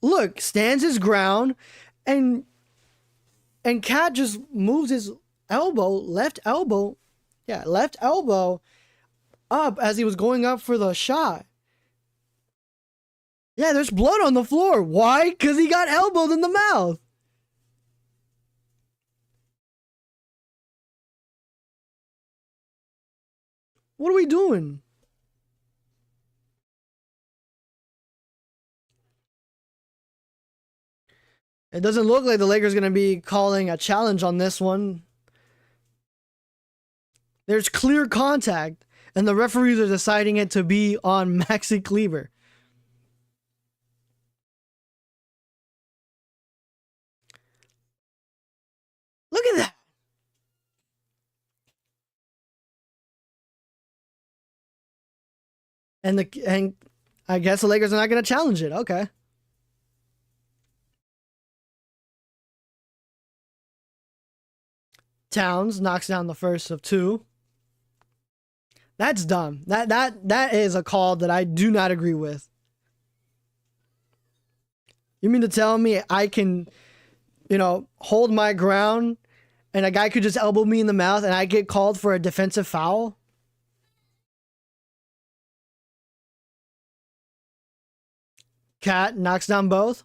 look, stands his ground, and Cat just moves his elbow, left elbow up as he was going up for the shot. Yeah, there's blood on the floor. Why? Because he got elbowed in the mouth. What are we doing? It doesn't look like the Lakers are going to be calling a challenge on this one. There's clear contact, and the referees are deciding it to be on Maxi Kleber. Look at that. And I guess the Lakers are not going to challenge it. Okay. Towns knocks down the first of two. That's dumb. That is a call that I do not agree with. You mean to tell me I can, you know, hold my ground and a guy could just elbow me in the mouth and I get called for a defensive foul? Cat knocks down both.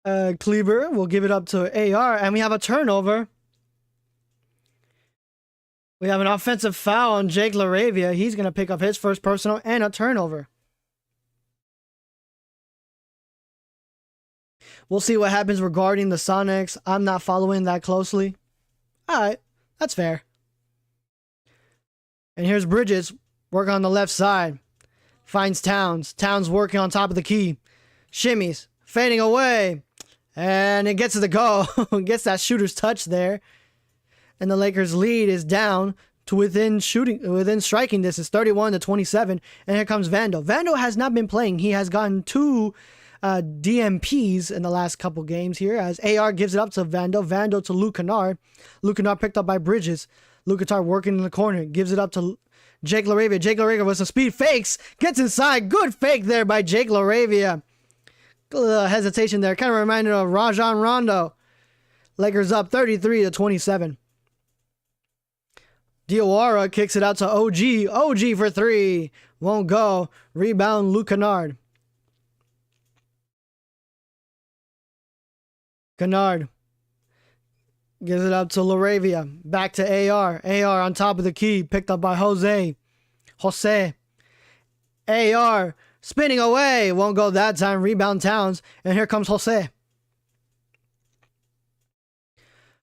Kleber will give it up to AR, and we have a turnover. We have an offensive foul on Jake LaRavia. He's going to pick up his first personal and a turnover. We'll see what happens regarding the Sonics. I'm not following that closely. All right, that's fair. And here's Bridges, working on the left side. Finds Towns. Towns working on top of the key. Shimmies, fading away. And it gets to the goal. Gets that shooter's touch there. And the Lakers' lead is down to within striking distance, 31-27. And here comes Vandal. Vandal has not been playing. He has gotten 2 DMPs in the last couple games here, as AR gives it up to Vandal. Vandal to Luke Kennard. Luke Kennard picked up by Bridges. Luke Kennard working in the corner. Gives it up to Jake LaRavia. Jake LaRavia with some speed fakes. Gets inside. Good fake there by Jake LaRavia. Hesitation there. Kind of reminded of Rajon Rondo. Lakers up 33-27. Diawara kicks it out to OG. OG for 3. Won't go. Rebound Luke Kennard. Kennard gives it up to LaRavia. Back to AR. AR on top of the key. Picked up by Jose. Jose. AR spinning away. Won't go that time. Rebound Towns. And here comes Jose.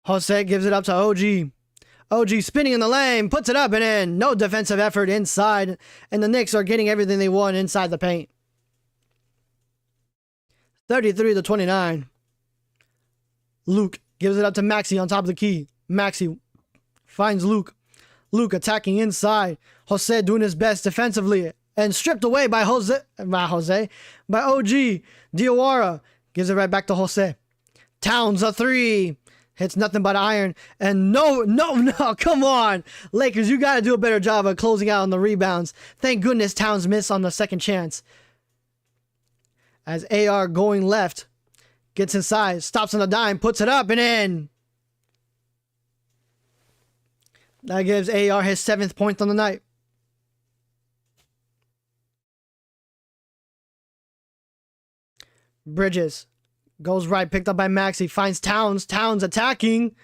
Jose gives it up to OG. OG spinning in the lane. Puts it up and in. No defensive effort inside. And the Knicks are getting everything they want inside the paint. 33-29. Luke gives it up to Maxey on top of the key. Maxey finds Luke. Luke attacking inside. Jose doing his best defensively. And stripped away by by OG. Diawara gives it right back to Jose. Towns a three. Hits nothing but iron. And no, come on. Lakers, you got to do a better job of closing out on the rebounds. Thank goodness Towns missed on the second chance. As AR going left. Gets inside. Stops on the dime. Puts it up and in. That gives AR his 7th point on the night. Bridges goes right, picked up by Maxey, finds Towns. Towns attacking.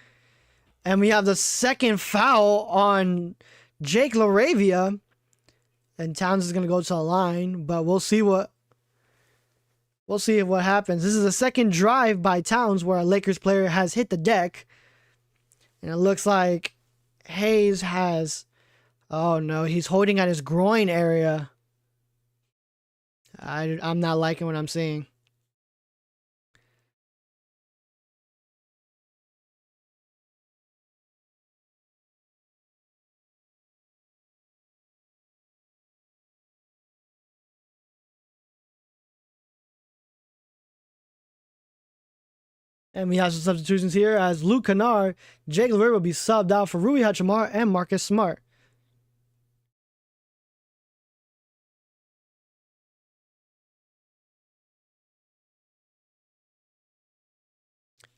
And we have the second foul on Jake LaRavia. And Towns is going to go to the line, but we'll see what happens. This is the second drive by Towns where a Lakers player has hit the deck. And it looks like Hayes has, oh no, he's holding at his groin area. I'm not liking what I'm seeing. And we have some substitutions here as Luke Kennard, Jake LaRavia will be subbed out for Rui Hachimura and Marcus Smart.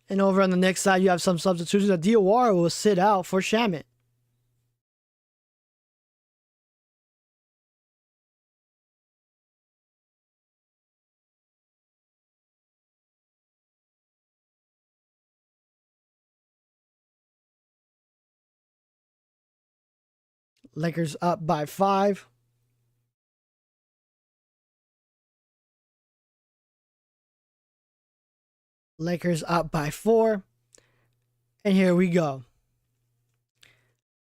And over on the next side, you have some substitutions. Diawara will sit out for Shamet. Lakers up by 5. Lakers up by 4. And here we go.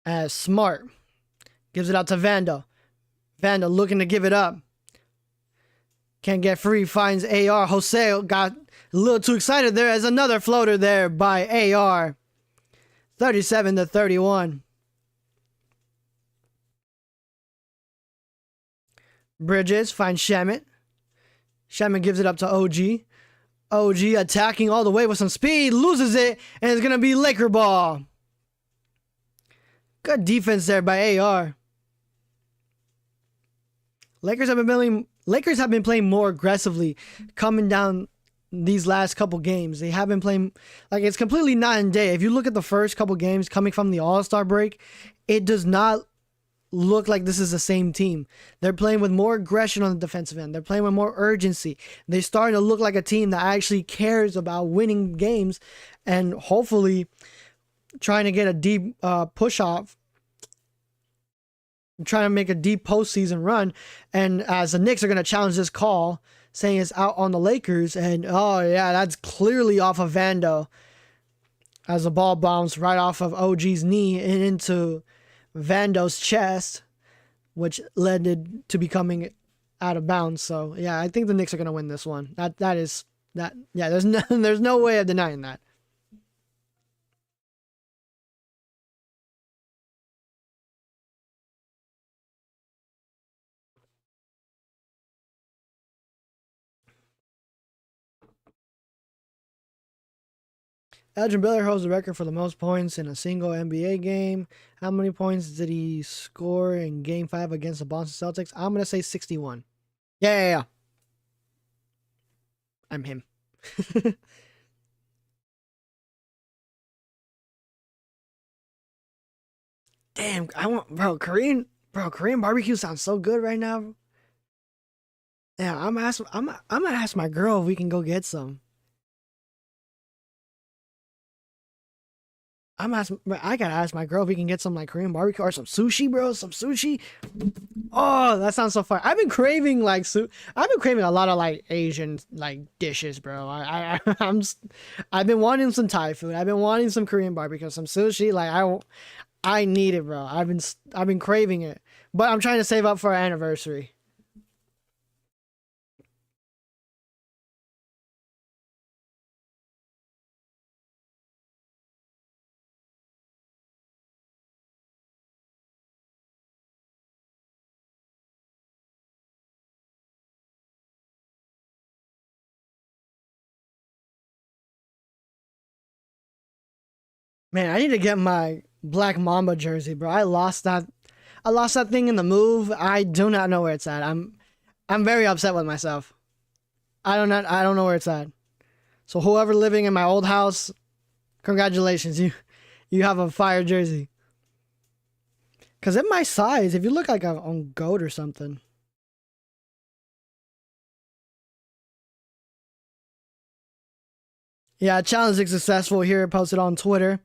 As Smart gives it out to Vando. Vando looking to give it up. Can't get free. Finds AR. Jose got a little too excited there as another floater there by AR. 37-31. Bridges finds Shamet. Shamet gives it up to OG. OG attacking all the way with some speed. Loses it. And it's going to be Laker ball. Good defense there by AR. Lakers have been playing more aggressively coming down these last couple games. They have been playing like it's completely night and day. If you look at the first couple games coming from the All-Star break, it does not look like this is the same team. They're playing with more aggression on the defensive end. They're playing with more urgency. They're starting to look like a team that actually cares about winning games and hopefully trying to get a deep push off, trying to make a deep postseason run. And as the Knicks are going to challenge this call, saying it's out on the Lakers, and oh yeah, that's clearly off of Vando as the ball bounced right off of OG's knee and into Vando's chest, which led it to becoming out of bounds. So yeah, I think the Knicks are gonna win this one. There's no way of denying that. Elgin Baylor holds the record for the most points in a single NBA game. How many points did he score in Game 5 against the Boston Celtics? I'm going to say 61. Yeah. I'm him. Damn, Korean barbecue sounds so good right now. Yeah, I'm gonna ask my girl if we can go get some. I gotta ask my girl if we can get some like Korean barbecue or some sushi, bro. Some sushi. Oh, that sounds so fun. I've been craving like I've been craving a lot of like Asian like dishes, bro. I've been wanting some Thai food. I've been wanting some Korean barbecue, some sushi. Like I need it, bro. I've been craving it, but I'm trying to save up for our anniversary. Man, I need to get my Black Mamba jersey, bro. I lost that. I lost that thing in the move. I do not know where it's at. I'm very upset with myself. I don't know where it's at. So whoever living in my old house, congratulations. You have a fire jersey. Cause in my size, if you look like on GOAT or something. Yeah, challenge is successful here. Posted on Twitter.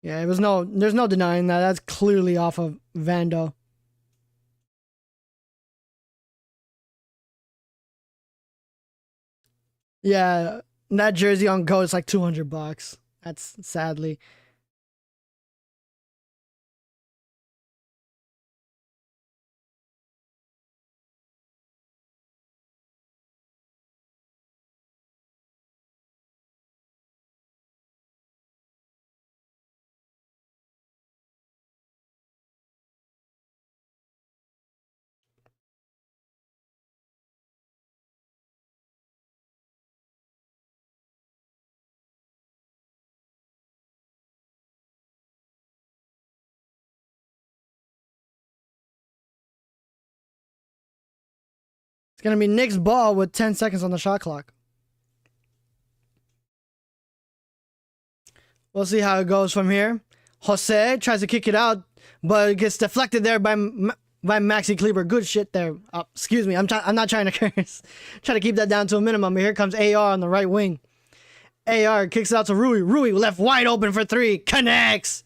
Yeah, there's no denying that. That's clearly off of Vando. Yeah, that jersey on Go is like $200. That's sadly. It's gonna be Knicks ball with 10 seconds on the shot clock. We'll see how it goes from here. Jose tries to kick it out, but it gets deflected there by Maxi Kleber. Good shit there. Excuse me. I'm not trying to curse. Try to keep that down to a minimum. Here comes AR on the right wing. AR kicks it out to Rui. Rui left wide open for three. Connects.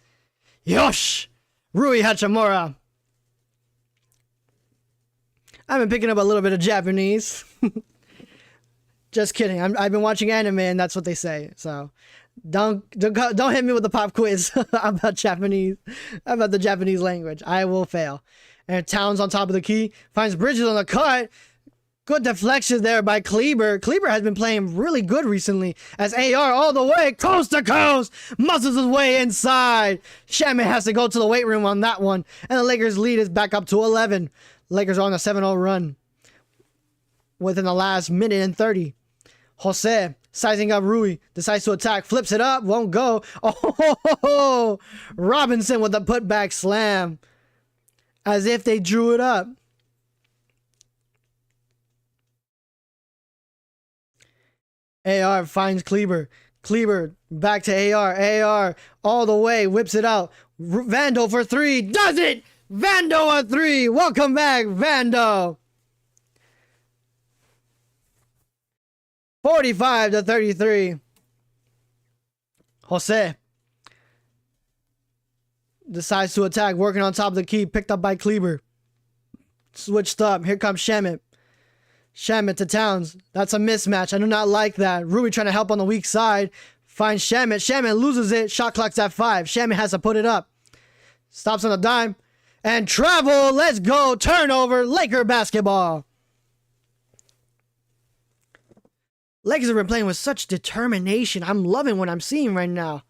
Yosh. Rui Hachimura. I've been picking up a little bit of Japanese. Just kidding. I've been watching anime and that's what they say. So don't hit me with the pop quiz about the Japanese language. I will fail. And Towns on top of the key finds Bridges on the cut. Good deflection there by Kleber. Kleber has been playing really good recently as AR all the way coast to coast muscles his way inside. Shaman has to go to the weight room on that one. And the Lakers lead is back up to 11. Lakers are on a 7-0 run within the last minute and 30. Jose sizing up Rui, decides to attack, flips it up, won't go. Oh, Robinson with a putback slam as if they drew it up. AR finds Kleber. Kleber back to AR. AR all the way, whips it out. Vando for three, does it! Vando a three. Welcome back, Vando. 45-33. Jose decides to attack, working on top of the key, picked up by Kleber. Switched up. Here comes Shamet. Shamet to Towns. That's a mismatch. I do not like that. Rui trying to help on the weak side. Finds Shamet. Shamet loses it. Shot clock's at 5. Shamet has to put it up. Stops on a dime. And travel. Let's go. Turnover. Laker basketball. Lakers have been playing with such determination. I'm loving what I'm seeing right now.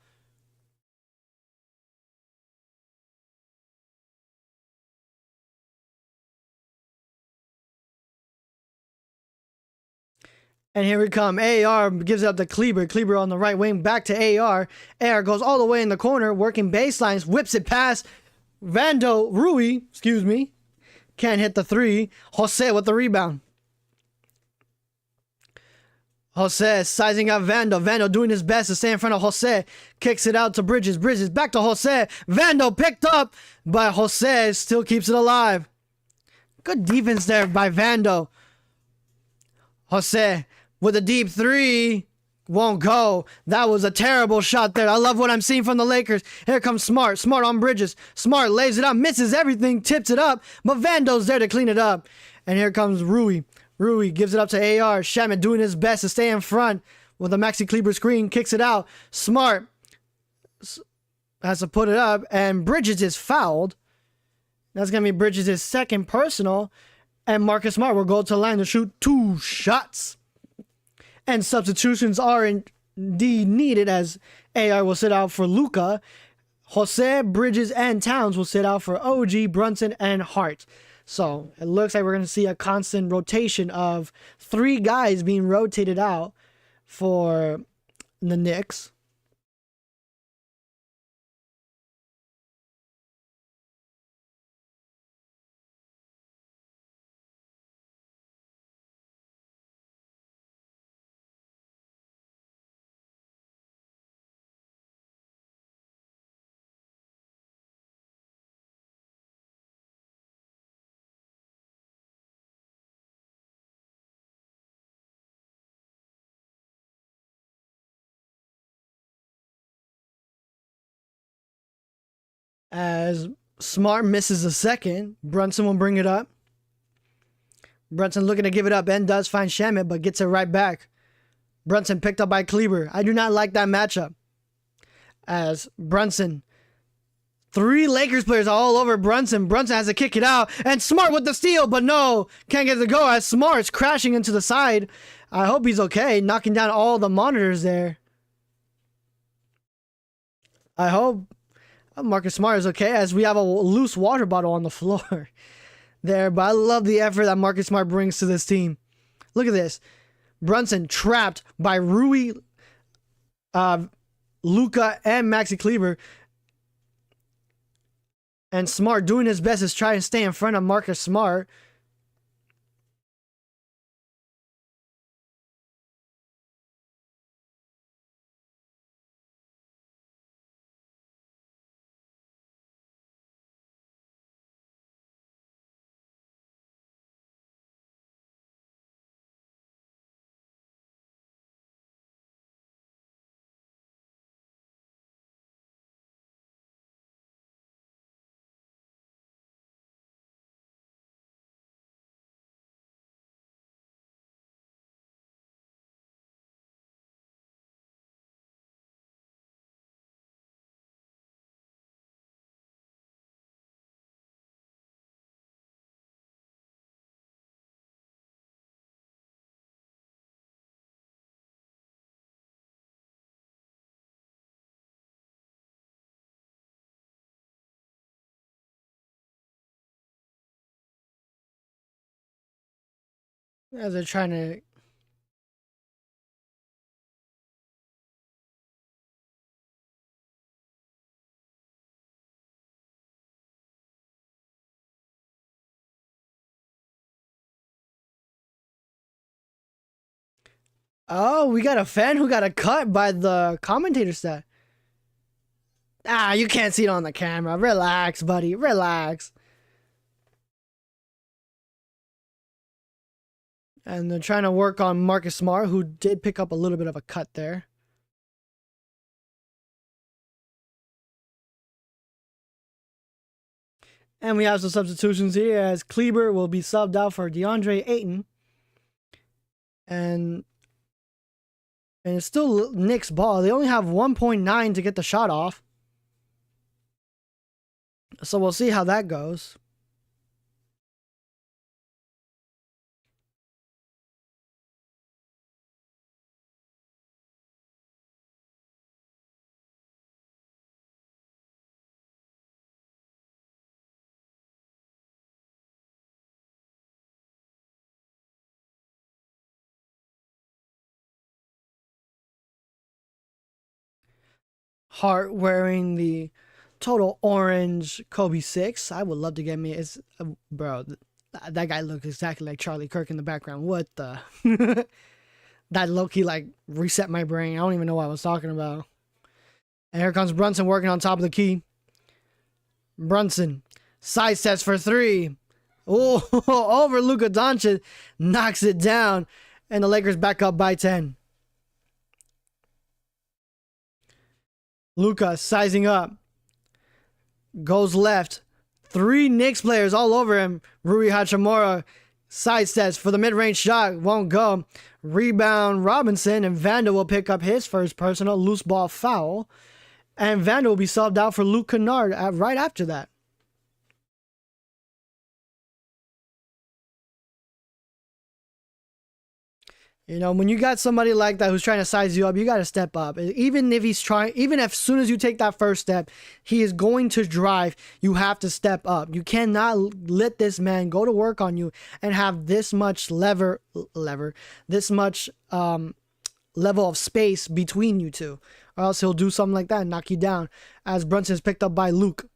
And here we come. AR gives it up to Kleber. Kleber on the right wing. Back to AR. AR goes all the way in the corner. Working baselines. Whips it past Vando. Rui. Excuse me. Can't hit the three. Jose with the rebound. Jose sizing up Vando. Vando doing his best to stay in front of Jose. Kicks it out to Bridges. Bridges back to Jose. Vando picked up. But Jose still keeps it alive. Good defense there by Vando. Jose with a deep three. Won't go. That was a terrible shot there. I love what I'm seeing from the Lakers. Here comes Smart. Smart on Bridges. Smart lays it up, misses everything, tips it up, but Vando's there to clean it up. And here comes Rui. Rui gives it up to AR. Shaman doing his best to stay in front with a Maxi Kleber screen. Kicks it out. Smart has to put it up, and Bridges is fouled. That's going to be Bridges' second personal. And Marcus Smart will go to the line to shoot 2 shots. And substitutions are indeed needed, as AR will sit out for Luka. Jose, Bridges, and Towns will sit out for OG, Brunson, and Hart. So it looks like we're going to see a constant rotation of 3 guys being rotated out for the Knicks. As Smart misses a second, Brunson will bring it up. Brunson looking to give it up and does find Shamet, but gets it right back. Brunson picked up by Kleber. I do not like that matchup. As Brunson, 3 Lakers players all over Brunson. Brunson has to kick it out, and Smart with the steal, but no, can't get the go as Smart's crashing into the side. I hope he's okay, knocking down all the monitors there. I hope Marcus Smart is okay, as we have a loose water bottle on the floor there. But I love the effort that Marcus Smart brings to this team. Look at this. Brunson trapped by Rui, Luka, and Maxi Kleber. And Smart doing his best to try and stay in front of Marcus Smart. As they're trying to... Oh, we got a fan who got a cut by the commentator set. Ah, you can't see it on the camera. Relax, buddy. Relax. And they're trying to work on Marcus Smart, who did pick up a little bit of a cut there. And we have some substitutions here, as Kleber will be subbed out for DeAndre Ayton. And it's still Knicks ball. They only have 1.9 to get the shot off. So we'll see how that goes. Hart wearing the total orange Kobe 6. I would love to get me... bro, that guy looks exactly like Charlie Kirk in the background. What the... That low-key, like, reset my brain. I don't even know what I was talking about. And here comes Brunson working on top of the key. Brunson. Side sets for 3. Oh, over Luka Doncic. Knocks it down. And the Lakers back up by 10. Luka sizing up. Goes left. 3 Knicks players all over him. Rui Hachimura sidesteps for the mid-range shot. Won't go. Rebound Robinson, and Vando will pick up his first personal loose ball foul. And Vando will be subbed out for Luke Kennard right after that. You know, when you got somebody like that who's trying to size you up, you got to step up. Even if he's trying, even if as soon as you take that first step, he is going to drive, you have to step up. You cannot let this man go to work on you and have this much this much level of space between you two. Or else he'll do something like that and knock you down. As Brunson is picked up by Luke.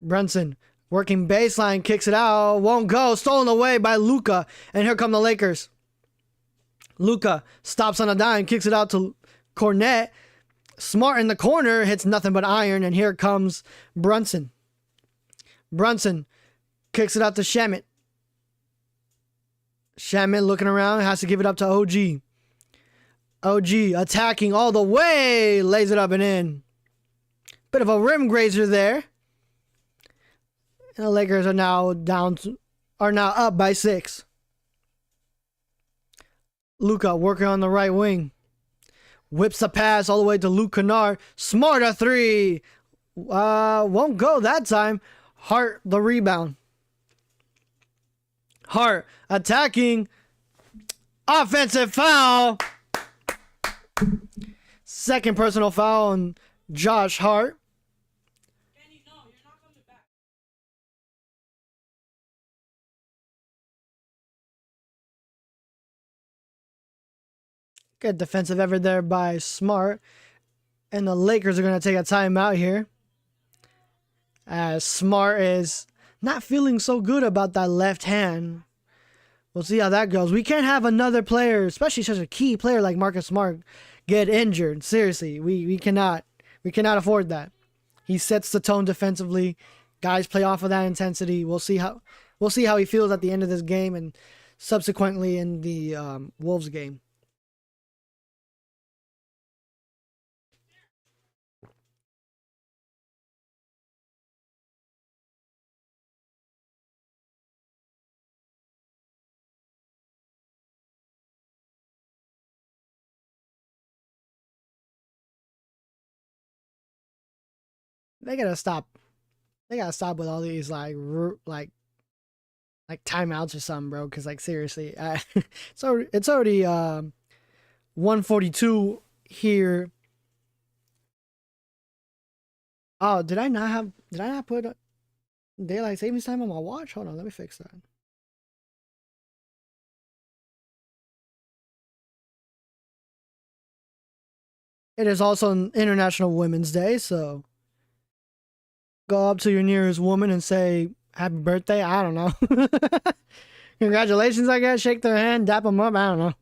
Brunson working baseline, kicks it out, won't go, stolen away by Luka, and here come the Lakers. Luka stops on a dime, kicks it out to Cornette. Smart in the corner, hits nothing but iron, and here comes Brunson. Brunson kicks it out to Shamet. Shamet looking around, has to give it up to OG. OG attacking all the way, lays it up and in. Bit of a rim grazer there. And the Lakers are now up by 6. Luka working on the right wing. Whips a pass all the way to Luke Kennard. Smart a 3. Won't go that time. Hart the rebound. Hart attacking. Offensive foul. Second personal foul on Josh Hart. Good defensive effort there by Smart. And the Lakers are going to take a timeout here. As Smart is not feeling so good about that left hand. We'll see how that goes. We can't have another player, especially such a key player like Marcus Smart, get injured. Seriously, we cannot afford that. He sets the tone defensively. Guys play off of that intensity. We'll see how he feels at the end of this game and subsequently in the Wolves game. They gotta stop. They gotta stop with all these like timeouts or something, bro. Because like seriously, it's already 142 here. Oh, did I not put daylight savings time on my watch? Hold on, let me fix that. It is also an International Women's Day, so go up to your nearest woman and say happy birthday. I don't know. Congratulations, I guess. Shake their hand, dap them up. I don't know.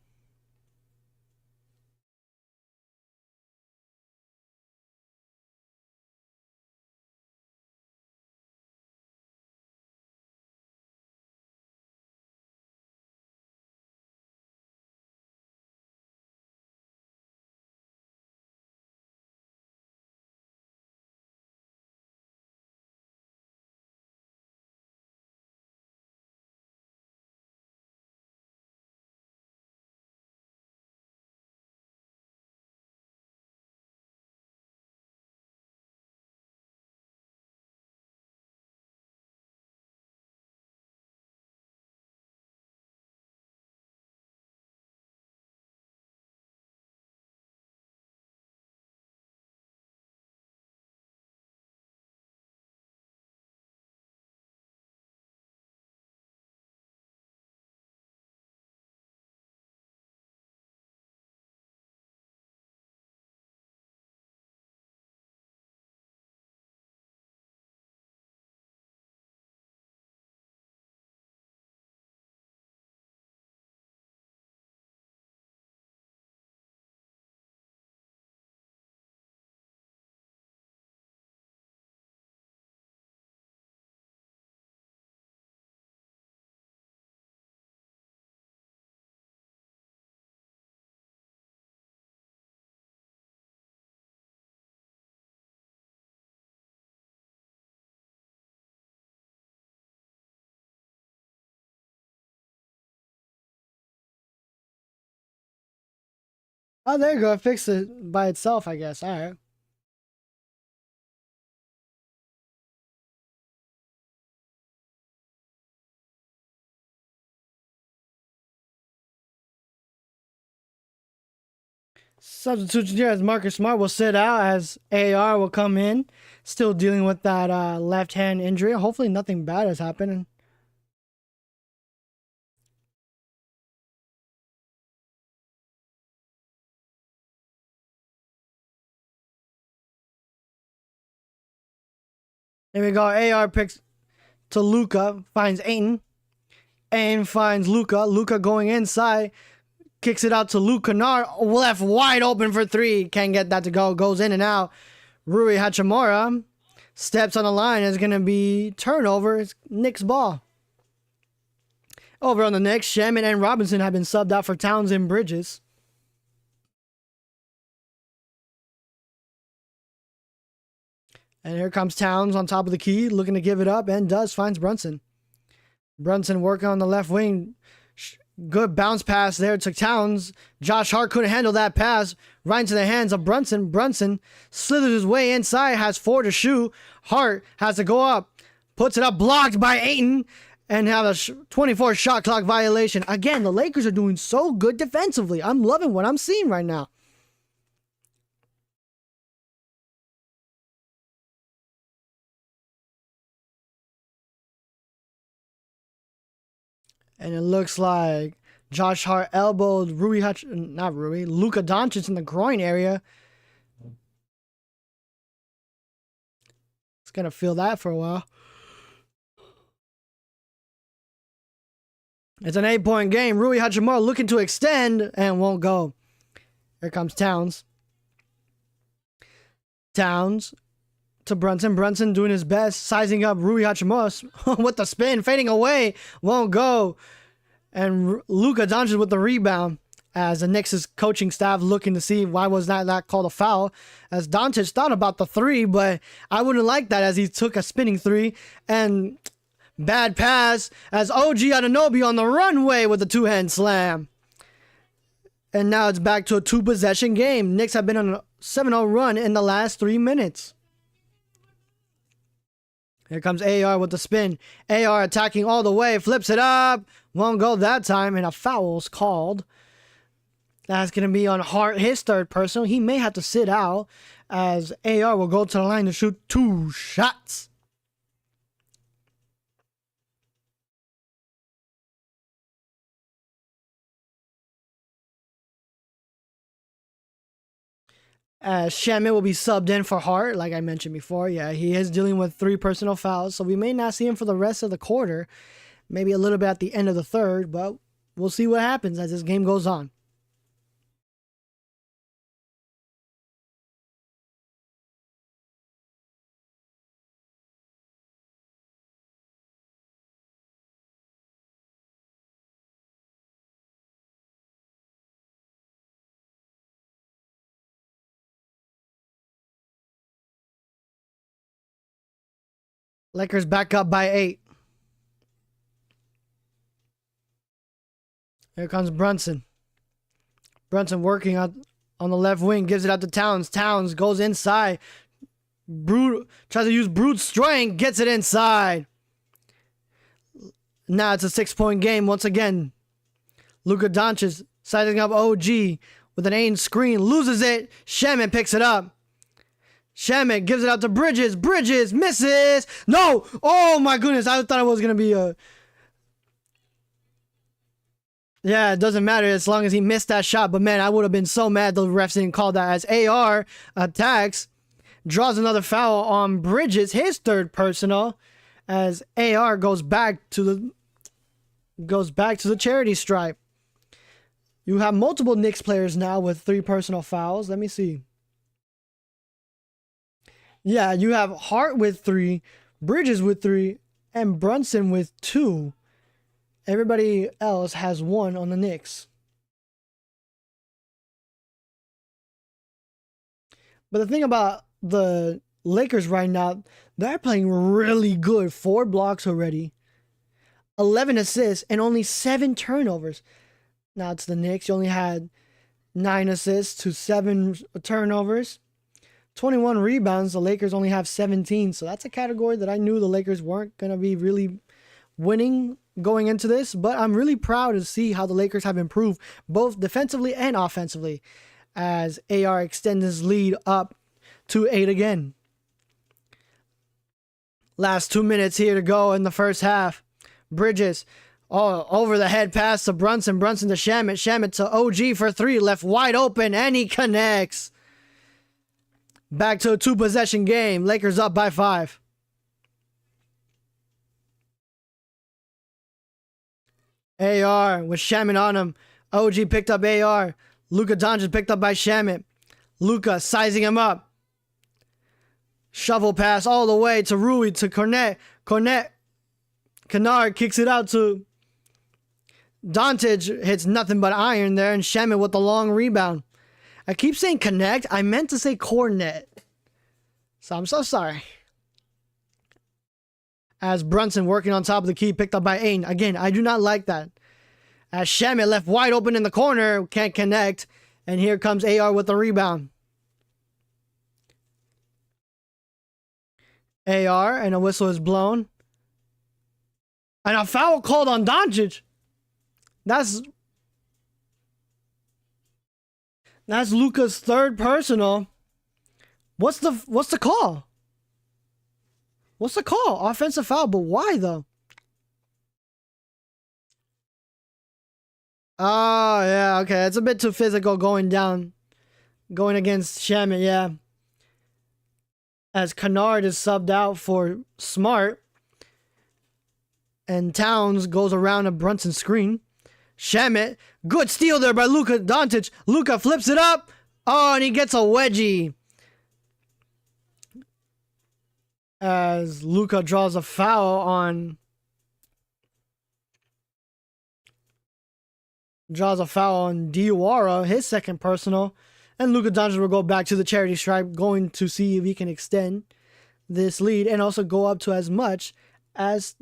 Oh, there you go. It fixed it by itself, I guess. All right. Substitution here as Marcus Smart will sit out as AR will come in. Still dealing with that left hand injury. Hopefully nothing bad has happened. Here we go. AR picks to Luka. Finds Ayton. And finds Luka. Luka going inside. Kicks it out to Luke Kennard. Left wide open for three. Can't get that to go. Goes in and out. Rui Hachimura steps on the line. It's going to be turnover. It's Knicks ball. Over on the Knicks, Shaman and Robinson have been subbed out for Towns and Bridges. And here comes Towns on top of the key, looking to give it up, and finds Brunson. Brunson working on the left wing. Good bounce pass there to Towns. Josh Hart couldn't handle that pass. Right into the hands of Brunson. Brunson slithers his way inside, has 4 to shoot. Hart has to go up. Puts it up, blocked by Ayton, and have a 24 shot clock violation. Again, the Lakers are doing so good defensively. I'm loving what I'm seeing right now. And it looks like Josh Hart elbowed Luka Doncic in the groin area. It's going to feel that for a while. It's an 8-point game. Rui Hachimura looking to extend and won't go. Here comes Towns. Towns to Brunson. Brunson doing his best, sizing up Rui Hachimura with the spin, fading away, won't go. And Luka Doncic with the rebound as the Knicks' coaching staff looking to see why was that called a foul. As Doncic thought about the three, but I wouldn't like that as he took a spinning three. And bad pass as OG Anunoby on the runway with a two-hand slam. And now it's back to a 2-possession game. Knicks have been on a 7-0 run in the last 3 minutes. Here comes AR with the spin. AR attacking all the way. Flips it up. Won't go that time. And a foul's called. That's going to be on Hart, his third personal. He may have to sit out as AR will go to the line to shoot 2 shots. Shaman will be subbed in for Hart, like I mentioned before. Yeah, he is dealing with 3 personal fouls, so we may not see him for the rest of the quarter. Maybe a little bit at the end of the third, but we'll see what happens as this game goes on. Lakers back up by 8. Here comes Brunson. Brunson working on the left wing, gives it out to Towns. Towns goes inside. Tries to use brute strength, gets it inside. Now it's a 6-point game once again. Luka Doncic sizing up OG with an aim screen, loses it. Shaman picks it up. Shaman gives it out to Bridges. Bridges misses. No! Oh my goodness, I thought it was going to be a... Yeah, it doesn't matter as long as he missed that shot. But man, I would have been so mad the refs didn't call that as AR attacks. Draws another foul on Bridges, his third personal, as AR goes back to the charity stripe. You have multiple Knicks players now with 3 personal fouls. Let me see. Yeah, you have Hart with 3, Bridges with 3, and Brunson with 2. Everybody else has 1 on the Knicks. But the thing about the Lakers right now, they're playing really good. 4 blocks already, 11 assists, and only 7 turnovers. Now it's the Knicks. You only had 9 assists to 7 turnovers, 21 rebounds. The Lakers only have 17. So that's a category that I knew the Lakers weren't going to be really winning going into this. But I'm really proud to see how the Lakers have improved both defensively and offensively as AR extends his lead up to 8 again. Last 2 minutes here to go in the first half. Bridges, over the head pass to Brunson. Brunson to Shamet. Shamet to OG for 3. Left wide open, and he connects. Back to a 2-possession game. Lakers up by 5. AR with Shamet on him. OG picked up AR. Luka Doncic picked up by Shamet. Luka sizing him up. Shovel pass all the way to Rui to Cornet. Kennard kicks it out to Doncic. Hits nothing but iron there. And Shamet with the long rebound. I keep saying connect. I meant to say Cornet. So I'm so sorry. As Brunson working on top of the key. Picked up by Ain. Again, I do not like that. As Shamet left wide open in the corner. Can't connect. And here comes AR with the rebound. AR, and a whistle is blown. And a foul called on Doncic. That's Luka's third personal. What's the call? What's the call? Offensive foul, but why though? Oh, yeah, okay. It's a bit too physical going against Shamet, yeah. As Kennard is subbed out for Smart. And Towns goes around a Brunson screen. Shamet, good steal there by Luka Doncic. Luka flips it up. Oh, and he gets a wedgie. As Luka draws a foul on Diawara, his second personal. And Luka Doncic will go back to the charity stripe, going to see if he can extend this lead and also go up to as much as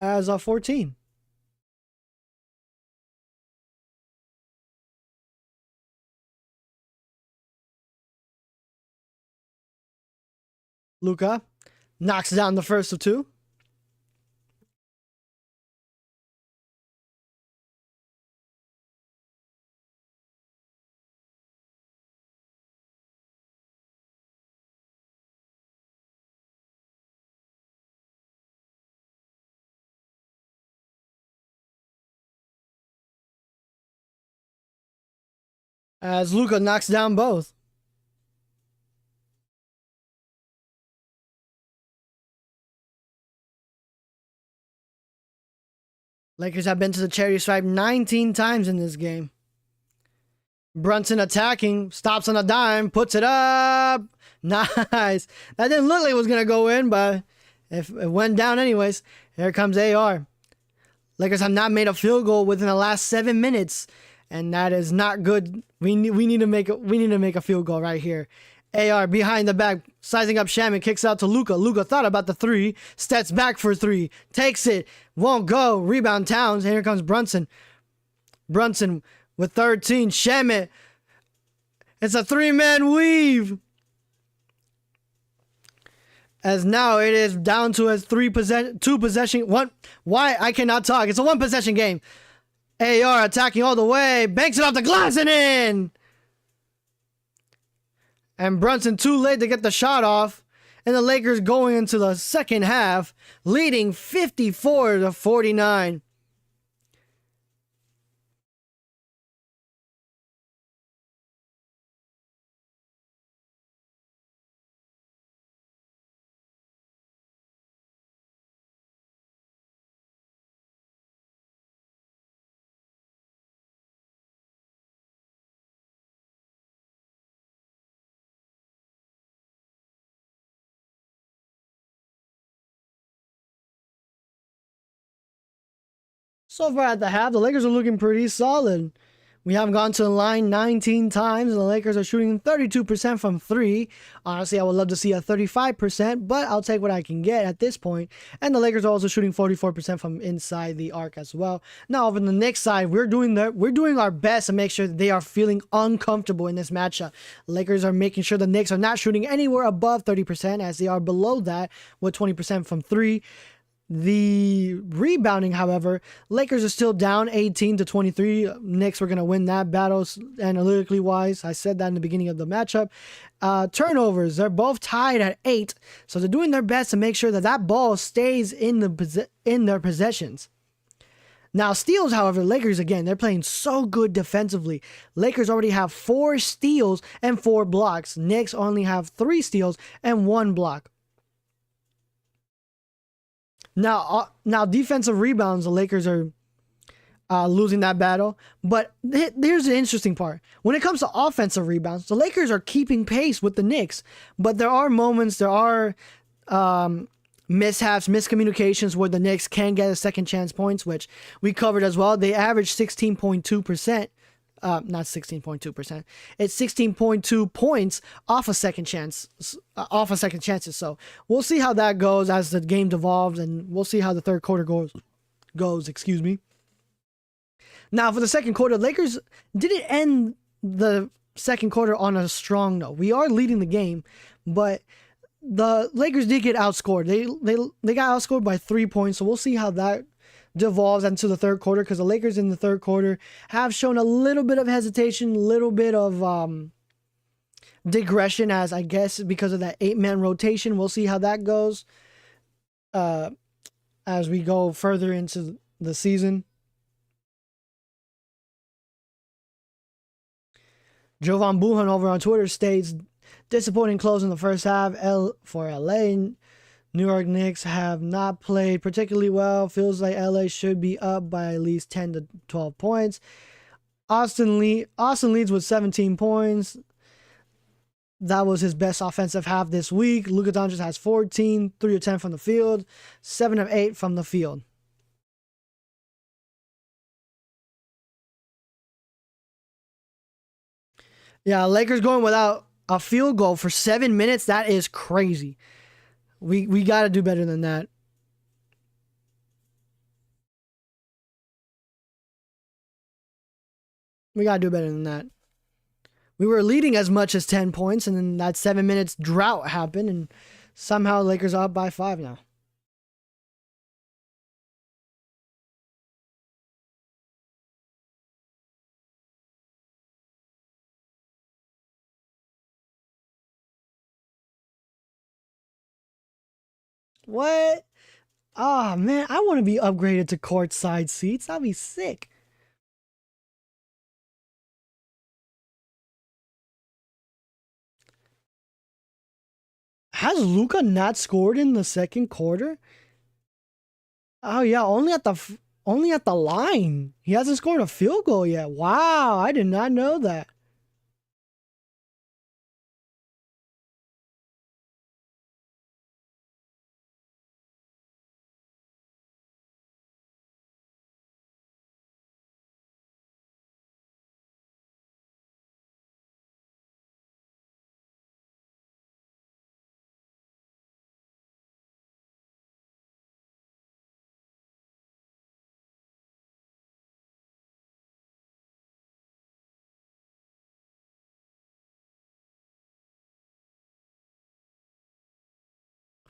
14. Luka knocks down the first of 2. As Luka knocks down both. Lakers have been to the charity stripe 19 times in this game. Brunson attacking, stops on a dime, puts it up. Nice. That didn't look like it was going to go in, but it went down anyways. Here comes AR. Lakers have not made a field goal within the last 7 minutes, and that is not good. We need to make a field goal right here. AR behind the back, sizing up Shamet, kicks out to Luka. Luka thought about the 3, steps back for 3, takes it, won't go. Rebound Towns, and here comes Brunson. Brunson with 13. Shamet. It's a 3-man weave. As now it is down to a 2 possession. One. Why? I cannot talk. It's a 1 possession game. AR attacking all the way. Banks it off the glass and in. And Brunson too late to get the shot off. And the Lakers going into the second half, leading 54-49. So far at the half, the Lakers are looking pretty solid. We have gone to the line 19 times, and the Lakers are shooting 32% from 3. Honestly, I would love to see a 35%, but I'll take what I can get at this point. And the Lakers are also shooting 44% from inside the arc as well. Now, over on the Knicks side, we're doing our best to make sure that they are feeling uncomfortable in this matchup. Lakers are making sure the Knicks are not shooting anywhere above 30%, as they are below that with 20% from 3. The rebounding, however, Lakers are still down 18-23. Knicks were going to win that battle analytically wise. I said that in the beginning of the matchup. Turnovers, they're both tied at 8. So they're doing their best to make sure that that ball stays in their possessions. Now, steals, however, Lakers, again, they're playing so good defensively. Lakers already have 4 steals and 4 blocks. Knicks only have 3 steals and 1 block. Now, defensive rebounds, the Lakers are losing that battle. But here's the interesting part. When it comes to offensive rebounds, the Lakers are keeping pace with the Knicks. But there are moments, there are mishaps, miscommunications where the Knicks can get a second chance points, which we covered as well. They averaged 16.2%. Not 16.2%. It's 16.2 points off a second chance, chances. So we'll see how that goes as the game devolves, and we'll see how the third quarter goes. Excuse me. Now for the second quarter, Lakers didn't end the second quarter on a strong note. We are leading the game, but the Lakers did get outscored. They got outscored by 3 points. So we'll see how that devolves into the third quarter, because the Lakers in the third quarter have shown a little bit of hesitation, a little bit of digression, as I guess because of that 8-man rotation. We'll see how that goes as we go further into the season. Jovan Buhan over on Twitter states, disappointing close in the first half for LA. New York Knicks have not played particularly well. Feels like LA should be up by at least 10 to 12 points. Austin leads with 17 points. That was his best offensive half this week. Luka Doncic has 14, 3 of 10 from the field, 7 of 8 from the field. Yeah, Lakers going without a field goal for 7 minutes. That is crazy. We got to do better than that. We got to do better than that. We were leading as much as 10 points, and then that 7 minutes drought happened, and somehow Lakers are up by 5 now. What? Oh, man, I want to be upgraded to courtside seats. That'd be sick. Has Luka not scored in the second quarter? Oh yeah, only at the line. He hasn't scored a field goal yet. Wow, I did not know that.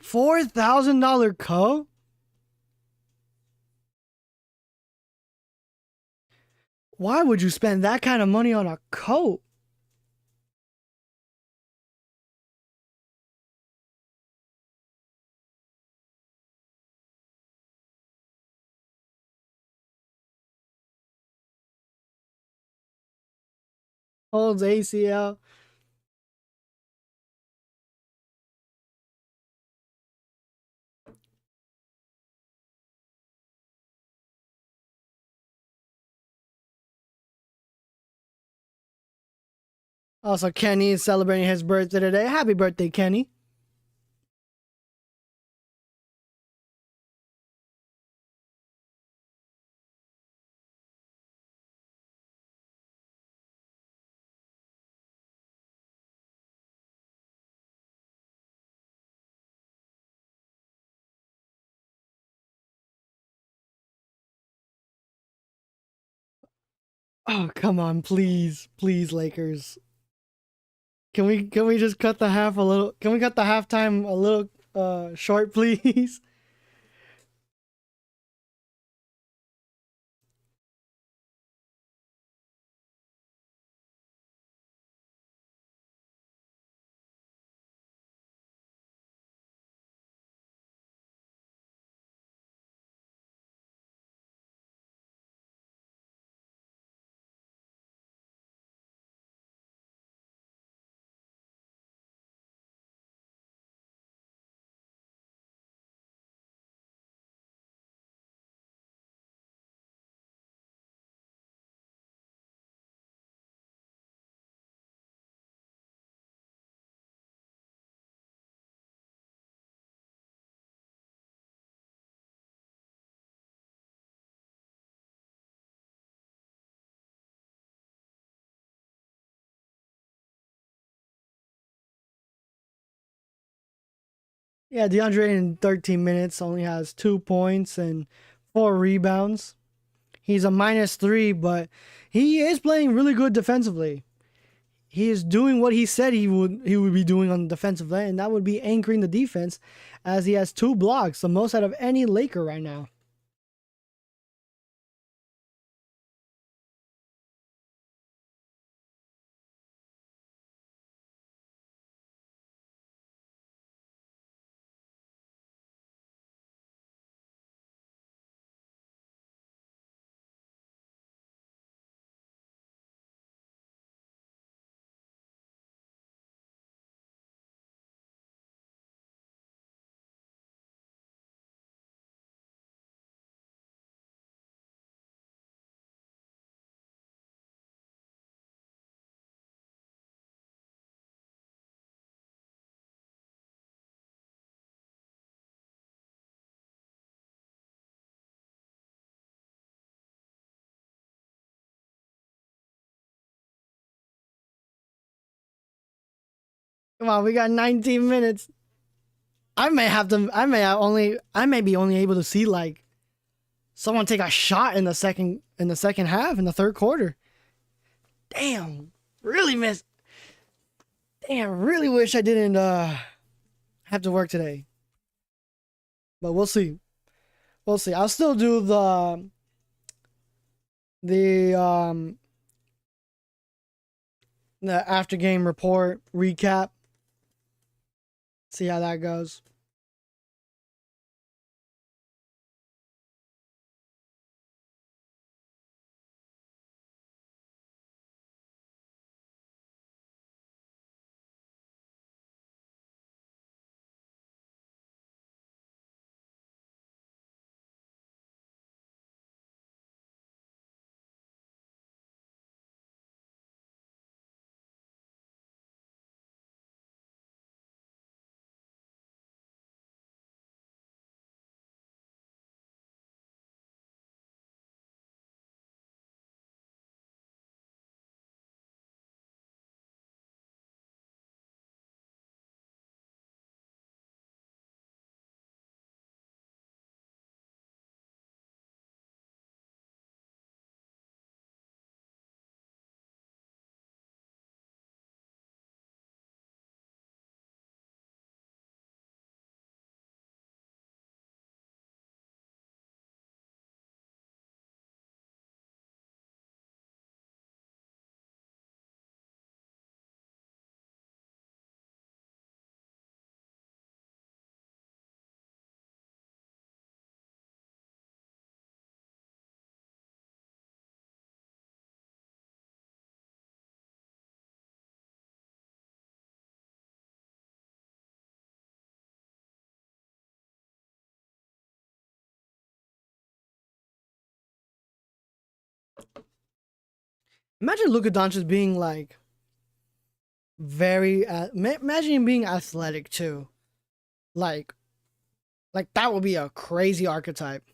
$4,000 coat? Why would you spend that kind of money on a coat? Holds ACL. Also, Kenny is celebrating his birthday today. Happy birthday, Kenny. Oh, come on, please, please, Lakers. Can we just cut the half a little? Can we cut the halftime a little short, please? Yeah, DeAndre in 13 minutes only has 2 points and 4 rebounds. He's a -3, but he is playing really good defensively. He is doing what he said he would be doing on the defensive end, and that would be anchoring the defense, as he has 2 blocks, the most out of any Laker right now. Come on, we got 19 minutes. I may be only able to see like someone take a shot in the second half in the third quarter. Damn, really miss. Damn, really wish I didn't have to work today. But we'll see. We'll see. I'll still do the the after game report recap. See how that goes. Imagine Luka Doncic being like very. Imagine him being athletic too. Like, like that would be a crazy archetype.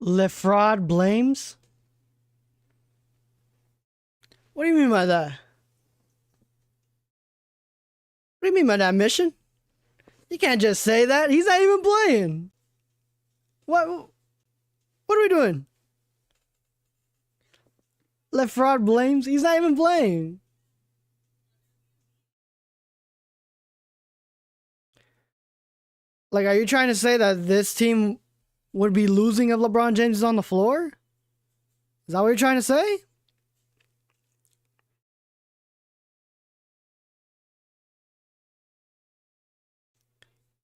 LeFraud blames? What do you mean by that? What do you mean by that, Mission? You can't just say that. He's not even playing. What are we doing? LeFraud blames? He's not even playing. Like, are you trying to say that this team would be losing if LeBron James is on the floor? Is that what you're trying to say?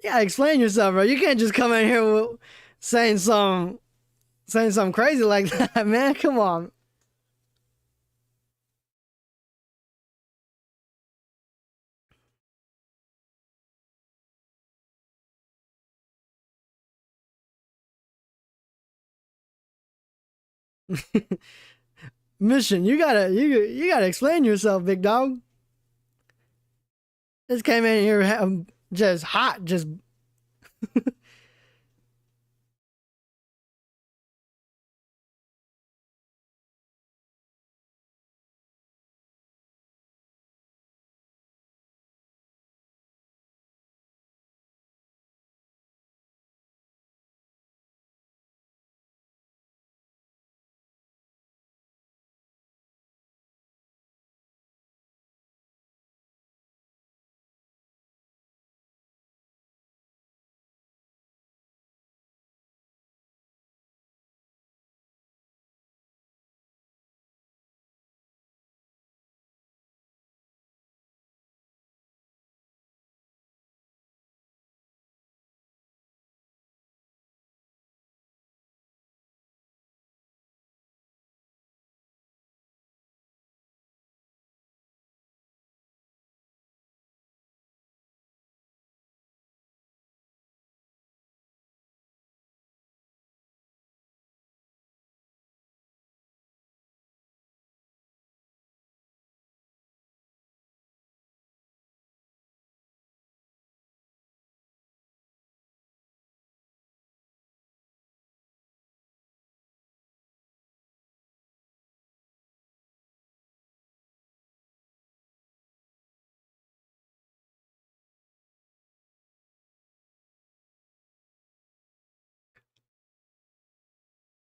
Yeah, explain yourself, bro. You can't just come in here with saying something crazy like that, man. Come on. Mission, you gotta explain yourself, big dog. Just came in here just hot, just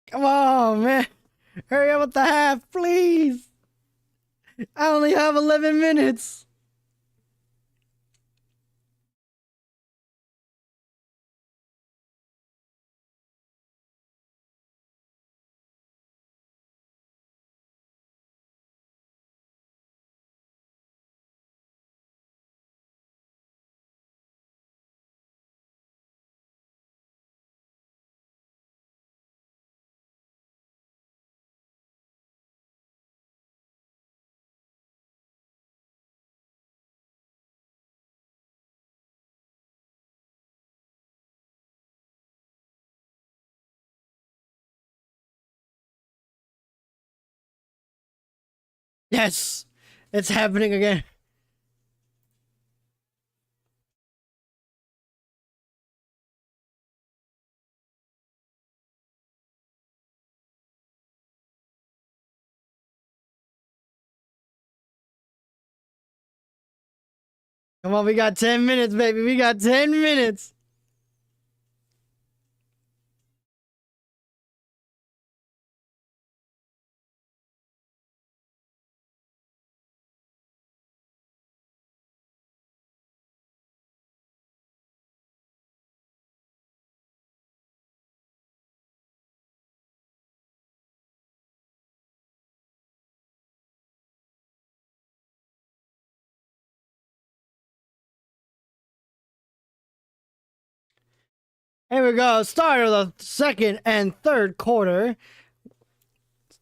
come on, man. Hurry up with the half, please. I only have 11 minutes. Yes, it's happening again. Come on, we got 10 minutes, baby. We got 10 minutes. Here we go. Start of the second and third quarter.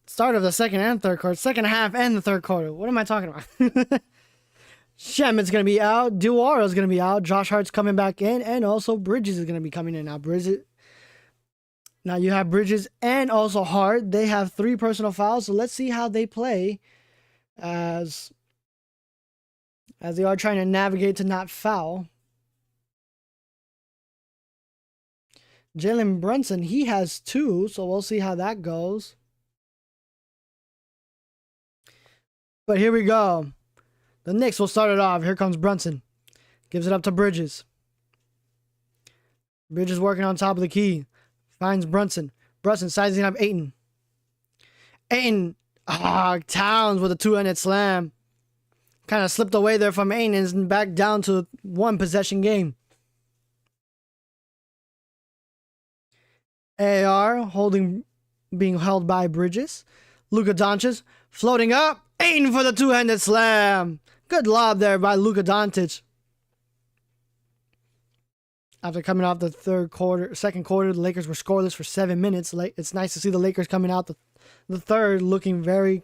Start of the second and third quarter. Second half and the third quarter. What am I talking about? Shaman's going to be out. Duara's going to be out. Josh Hart's coming back in. And also Bridges is going to be coming in now. Now you have Bridges and also Hart. They have 3 personal fouls. So let's see how they play as they are trying to navigate to not foul. Jalen Brunson, he has 2, so we'll see how that goes. But here we go. The Knicks will start it off. Here comes Brunson. Gives it up to Bridges. Bridges working on top of the key. Finds Brunson. Brunson sizing up Ayton. Ayton. Towns with a 2-handed slam. Kind of slipped away there from Ayton and back down to 1 possession game. AR being held by Bridges. Luka Doncic floating up. Ayton for the 2-handed slam. Good lob there by Luka Doncic. After coming off the second quarter, the Lakers were scoreless for 7 minutes. It's nice to see the Lakers coming out the third looking very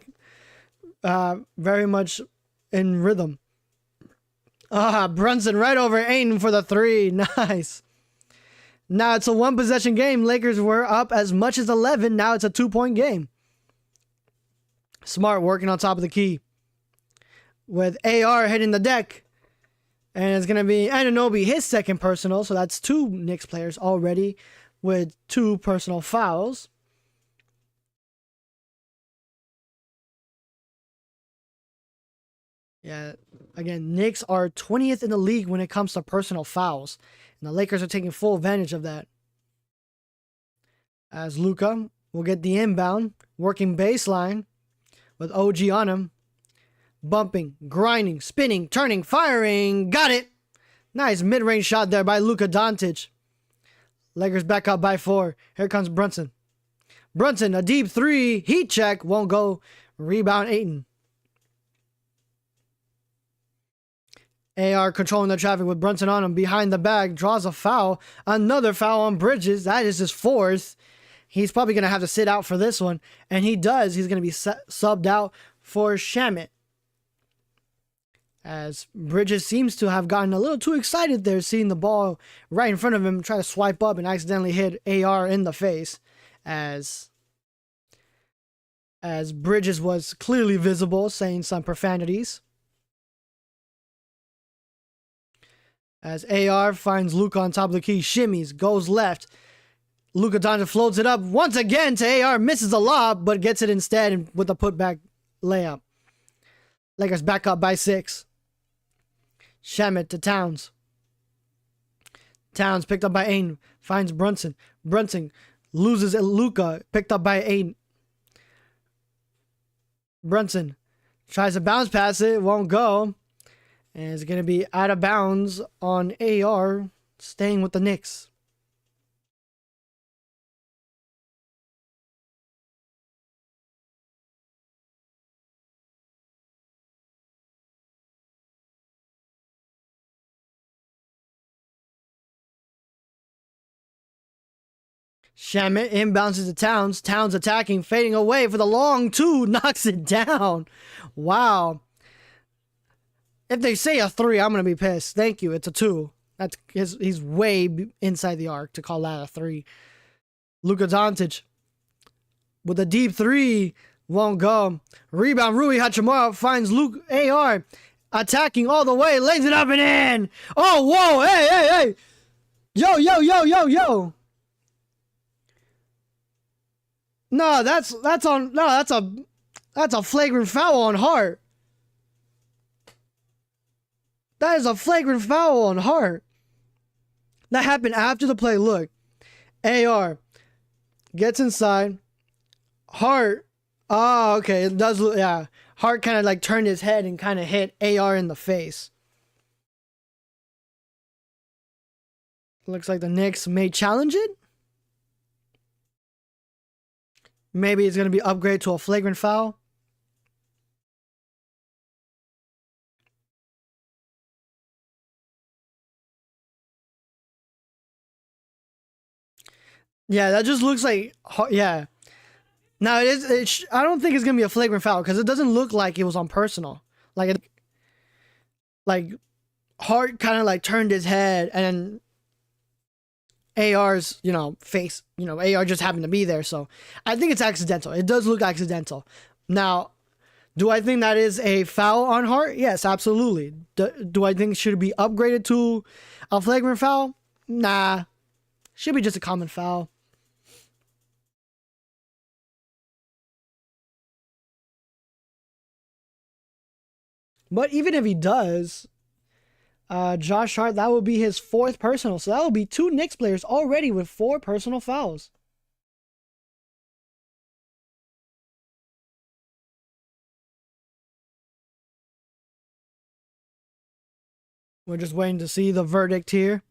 much in rhythm. Brunson right over Ayton for the 3. Nice. Now it's a 1 possession game. Lakers were up as much as 11. Now it's a 2-point game. Smart working on top of the key. With AR hitting the deck. And it's going to be Anunoby, his second personal. So that's 2 Knicks players already with 2 personal fouls. Yeah, again, Knicks are 20th in the league when it comes to personal fouls. And the Lakers are taking full advantage of that. As Luka will get the inbound, working baseline with OG on him. Bumping, grinding, spinning, turning, firing. Got it! Nice mid-range shot there by Luka Doncic. Lakers back up by 4. Here comes Brunson. Brunson, a deep 3. Heat check. Won't go. Rebound Ayton. AR controlling the traffic with Brunson on him. Behind the back. Draws a foul. Another foul on Bridges. That is his 4th. He's probably going to have to sit out for this one. And he does. He's going to be subbed out for Shamet. As Bridges seems to have gotten a little too excited there, seeing the ball right in front of him, try to swipe up and accidentally hit AR in the face. As Bridges was clearly visible, saying some profanities. As AR finds Luka on top of the key, shimmies, goes left. Luka Doncic floats it up once again to AR, misses the lob, but gets it instead with a putback layup. Lakers back up by 6. Shamet to Towns. Towns picked up by Ayton. Finds Brunson. Brunson loses Luka. Picked up by Ayton. Brunson tries to bounce pass it. Won't go. And it's going to be out of bounds on AR. Staying with the Knicks. Shamet inbounds to Towns. Towns attacking, fading away for the long 2. Knocks it down. Wow. If they say a 3, I'm going to be pissed. Thank you. It's a 2. He's way inside the arc to call that a 3. Luka Doncic with a deep 3. Won't go. Rebound. Rui Hachimura finds AR. Attacking all the way. Lays it up and in. Oh, whoa. Hey. Yo. No, that's a flagrant foul on Hart. That is a flagrant foul on Hart. That happened after the play. Look, AR gets inside. Hart. Oh, okay. It does look. Yeah, Hart kind of like turned his head and kind of hit AR in the face. Looks like the Knicks may challenge it. Maybe it's going to be upgraded to a flagrant foul. Yeah, that just looks like, yeah. Now I don't think it's going to be a flagrant foul because it doesn't look like it was on personal. Like Hart kind of like turned his head and AR's, face, AR just happened to be there. So I think it's accidental. It does look accidental. Now, do I think that is a foul on Hart? Yes, absolutely. Do I think it should be upgraded to a flagrant foul? Nah. Should be just a common foul. But even if he does, Josh Hart, that would be his 4th personal. So that would be 2 Knicks players already with 4 personal fouls. We're just waiting to see the verdict here.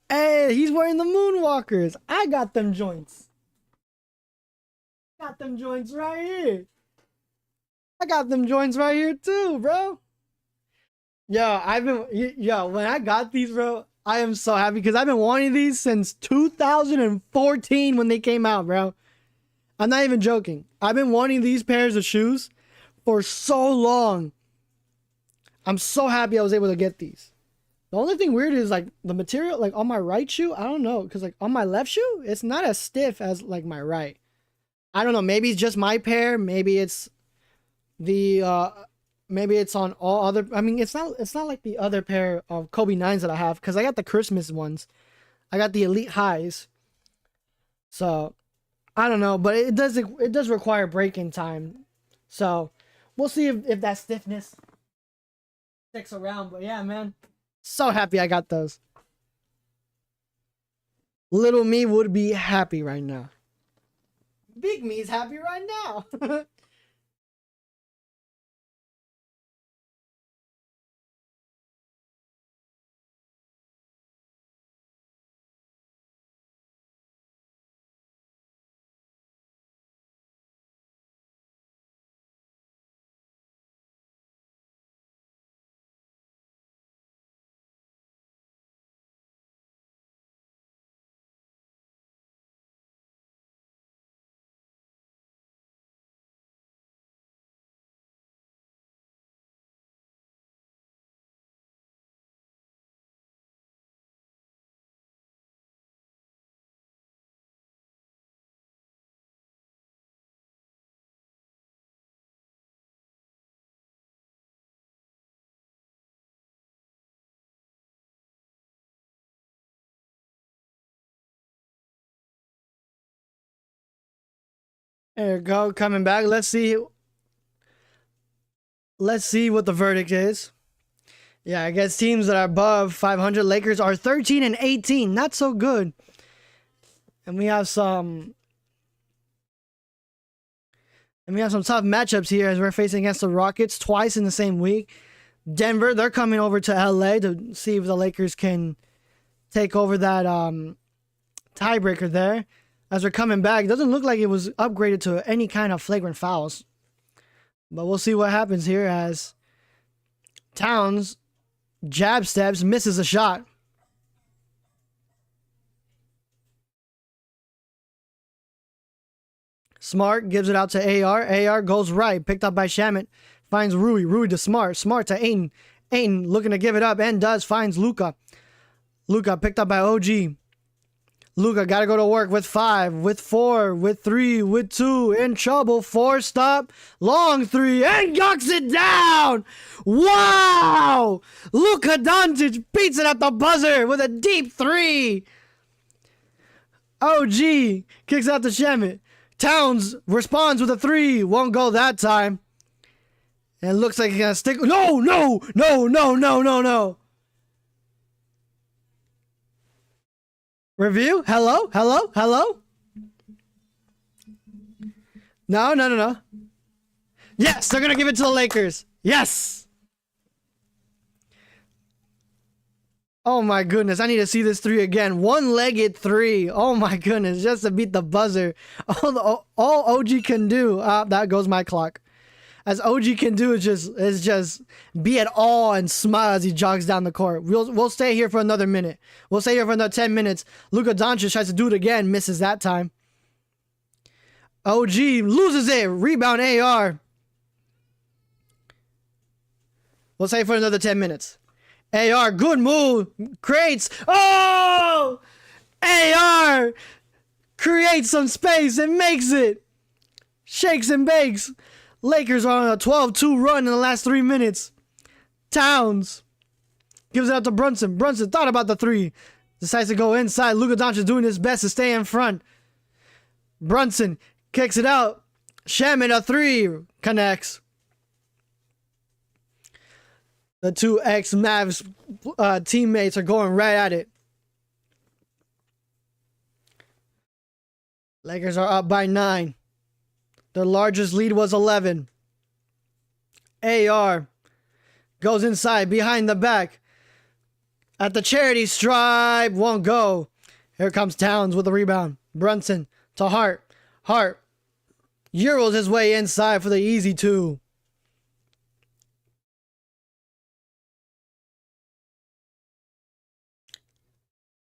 Hey, he's wearing the Moonwalkers. I got them joints. Got them joints right here. I got them joints right here too, bro. Yo, when I got these, bro, I am so happy because I've been wanting these since 2014 when they came out, bro. I'm not even joking. I've been wanting these pairs of shoes for so long. I'm so happy I was able to get these. The only thing weird is like the material, like on my right shoe, I don't know, because like on my left shoe, it's not as stiff as like my right. I don't know, maybe it's just my pair, maybe it's the maybe it's on all other. I mean, it's not like the other pair of Kobe 9s that I have, because I got the Christmas ones. I got the Elite Highs. So I don't know, but it does require break-in time. So we'll see if that stiffness sticks around. But yeah, man. So happy I got those. Little me would be happy right now. Big me is happy right now. There you go, coming back. Let's see what the verdict is. Yeah, I guess teams that are above 500, Lakers are 13 and 18. Not so good. And we have some tough matchups here as we're facing against the Rockets twice in the same week. Denver, they're coming over to LA to see if the Lakers can take over that tiebreaker there. As we're coming back, it doesn't look like it was upgraded to any kind of flagrant fouls. But we'll see what happens here as Towns jab steps, misses a shot. Smart gives it out to AR. AR goes right, picked up by Shamet. Finds Rui. Rui to Smart. Smart to Ayton. Ayton looking to give it up and does. Finds Luka. Luka picked up by OG. Luka got to go to work with 5, with 4, with 3, with 2. In trouble. 4 stop. Long 3 and knocks it down. Wow. Luka Doncic beats it at the buzzer with a deep 3. OG kicks out to Shamet. Towns responds with a 3. Won't go that time. And it looks like he's going to stick. No. Review? Hello? No. Yes, they're going to give it to the Lakers. Yes. Oh my goodness, I need to see this 3 again. One-legged 3. Oh my goodness, just to beat the buzzer. All OG can do, that goes my clock. As OG can do is just be at awe and smile as he jogs down the court. We'll stay here for another minute. We'll stay here for another 10 minutes. Luka Doncic tries to do it again, misses that time. OG loses it. Rebound AR. We'll stay for another 10 minutes. AR, good move. Creates. Oh! AR creates some space and makes it. Shakes and bakes. Lakers are on a 12-2 run in the last 3 minutes. Towns gives it out to Brunson. Brunson thought about the three. Decides to go inside. Luka Doncic doing his best to stay in front. Brunson kicks it out. Shaman a three. Connects. The two ex-Mavs teammates are going right at it. Lakers are up by 9. Their largest lead was 11. AR goes inside behind the back. At the charity stripe, won't go. Here comes Towns with a rebound. Brunson to Hart. Hart Euros his way inside for the easy two.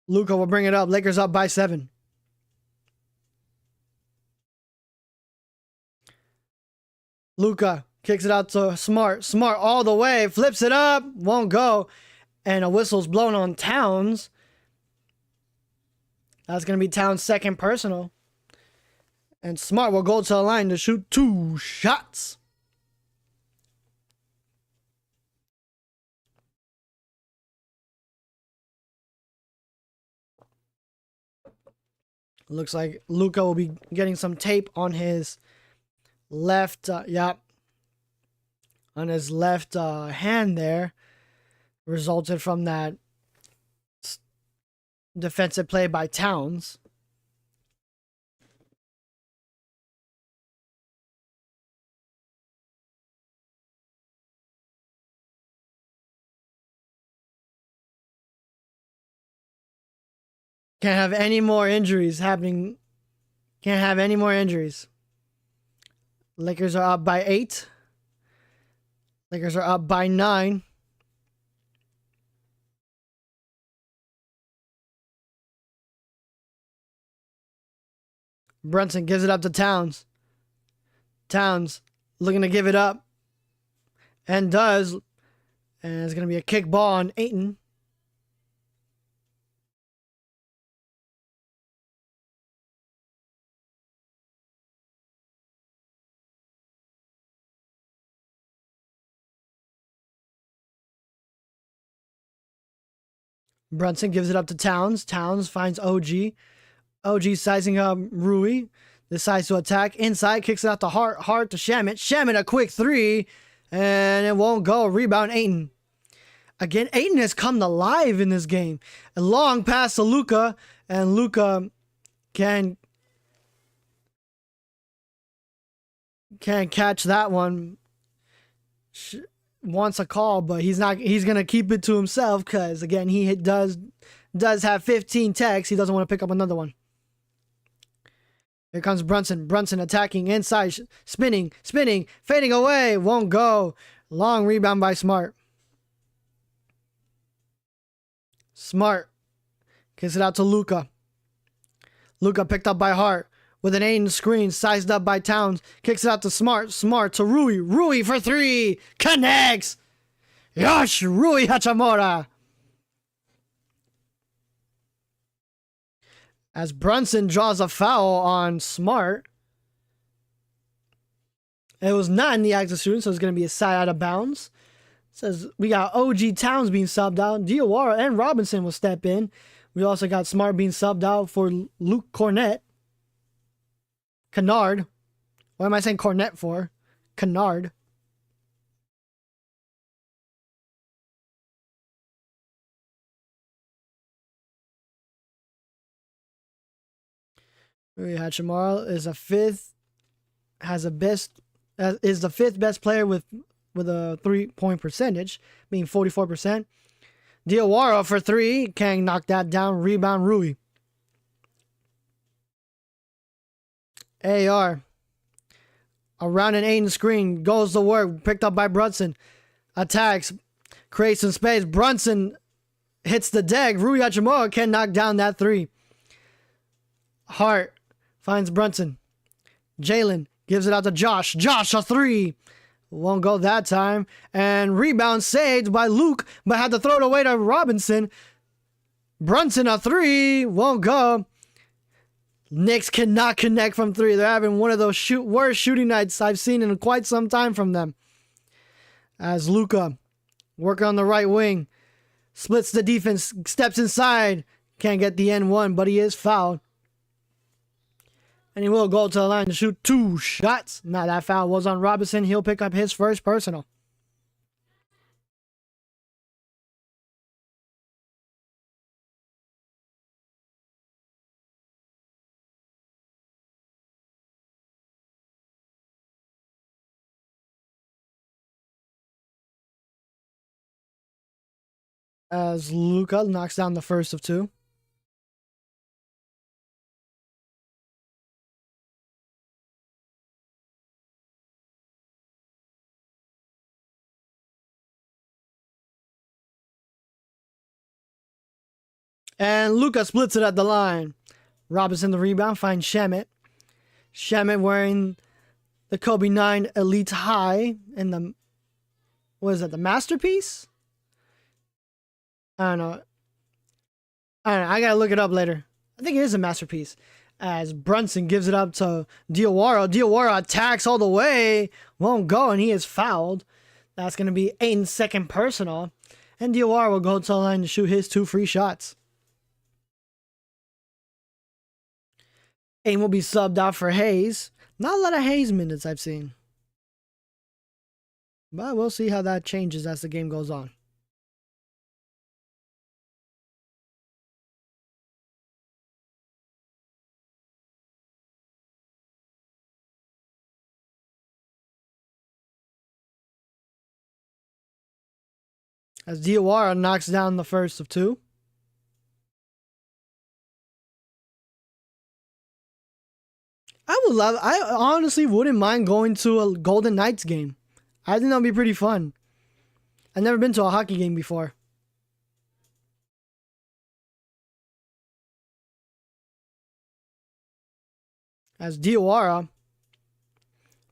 Luka will bring it up. Lakers up by 7. Luka kicks it out to Smart. Smart all the way. Flips it up. Won't go. And a whistle's blown on Towns. That's going to be Towns' second personal. And Smart will go to the line to shoot 2 shots. Looks like Luka will be getting some tape on his left, on his left hand there. Resulted from that defensive play by Towns. Can't have any more injuries happening. Can't have any more injuries. Lakers are up by 8. Lakers are up by 9. Brunson gives it up to Towns. Towns looking to give it up. And does. And it's going to be a kick ball on Ayton. Brunson gives it up to Towns. Towns finds OG. OG sizing up Rui. Decides to attack. Inside, kicks it out to Hart. Hart to Shaman. Shaman a quick 3. And it won't go. Rebound Ayton. Again, Ayton has come to life in this game. A long pass to Luka. And Luka can catch that one. Wants a call, but he's not. He's gonna keep it to himself because again, he does have 15 techs. He doesn't want to pick up another one. Here comes Brunson. Brunson attacking inside, spinning, fading away. Won't go. Long rebound by Smart. Smart kicks it out to Luka. Luka picked up by Hart. With an Aiden screen, sized up by Towns. Kicks it out to Smart. Smart to Rui. Rui for 3. Connects. Yosh, Rui Hachimura. As Brunson draws a foul on Smart. It was not in the act of shooting, so it's going to be a side out of bounds. It says we got OG Towns being subbed out. Diawara and Robinson will step in. We also got Smart being subbed out for Luke Cornett. Kennard. What am I saying Cornett for? Kennard. Rui Hachimura is the fifth best player with a 3-point percentage, being 44%. Diawara for 3. Kang knocked that down. Rebound Rui. AR. Around an Aiden screen. Goes to work. Picked up by Brunson. Attacks. Creates some space. Brunson hits the deck. Rui Hachimura can knock down that 3. Hart finds Brunson. Jalen gives it out to Josh. Josh a 3. Won't go that time. And rebound saved by Luke, but had to throw it away to Robinson. Brunson a three. Won't go. Knicks cannot connect from three. They're having one of those worst shooting nights I've seen in quite some time from them. As Luka, working on the right wing, splits the defense, steps inside. Can't get the N1, but he is fouled. And he will go to the line to shoot 2 shots. Now that foul was on Robinson. He'll pick up his first personal. As Luka knocks down the first of 2. And Luka splits it at the line. Robinson the rebound, finds Shamet. Shamet wearing the Kobe 9 Elite High and the, what is that, the Masterpiece? I don't know. I gotta look it up later. I think it is a Masterpiece. As Brunson gives it up to Diawara. Diawara attacks all the way. Won't go, and he is fouled. That's going to be Aiden's second personal. And Diawara will go to the line to shoot his 2 free shots. Aiden will be subbed out for Hayes. Not a lot of Hayes minutes I've seen. But we'll see how that changes as the game goes on. As Diawara knocks down the first of 2. I honestly wouldn't mind going to a Golden Knights game. I think that would be pretty fun. I've never been to a hockey game before. As Diawara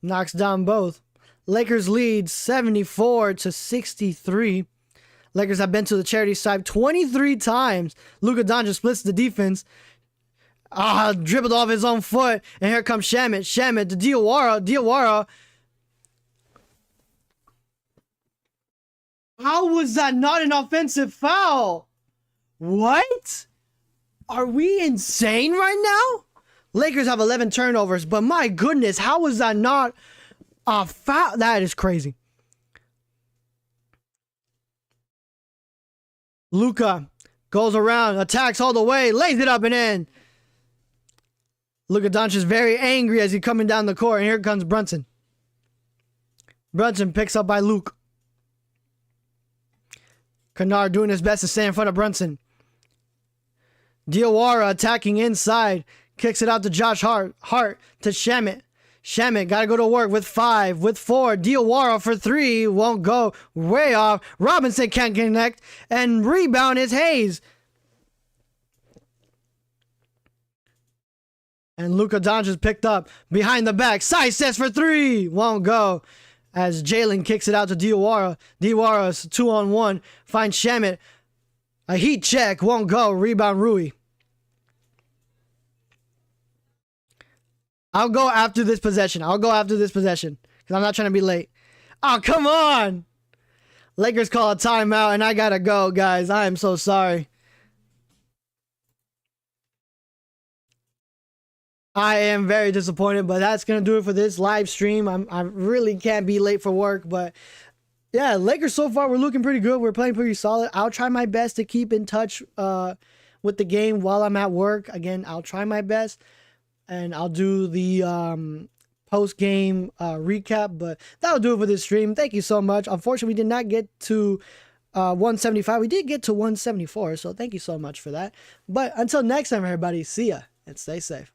knocks down both. Lakers lead 74-63. Lakers have been to the charity stripe 23 times. Luka Doncic splits the defense. Dribbled off his own foot. And here comes Shamet. Shamet to Diawara. Diawara. How was that not an offensive foul? What? Are we insane right now? Lakers have 11 turnovers, but my goodness, how was that not a foul? That is crazy. Luka goes around, attacks all the way, lays it up and in. Luka Doncic is very angry as he's coming down the court, and here comes Brunson. Brunson picks up by Luke. Kennard doing his best to stay in front of Brunson. Diawara attacking inside. Kicks it out to Josh Hart. Hart to Shamet. Shamet got to go to work with 5, with 4. Diawara for 3. Won't go. Way off. Robinson can't connect. And rebound is Hayes. And Luka Doncic picked up behind the back. Side sets for 3. Won't go. As Jalen kicks it out to Diawara. Diawara's 2-on-1. Finds Shamet. A heat check. Won't go. Rebound Rui. I'll go after this possession. Because I'm not trying to be late. Oh, come on. Lakers call a timeout and I gotta go, guys. I am so sorry. I am very disappointed, but that's going to do it for this live stream. I really can't be late for work, but yeah, Lakers so far, we're looking pretty good. We're playing pretty solid. I'll try my best to keep in touch with the game while I'm at work. Again, I'll try my best, and I'll do the post-game recap, but that'll do it for this stream. Thank you so much. Unfortunately, we did not get to 175. We did get to 174, so thank you so much for that. But until next time, everybody, see ya and stay safe.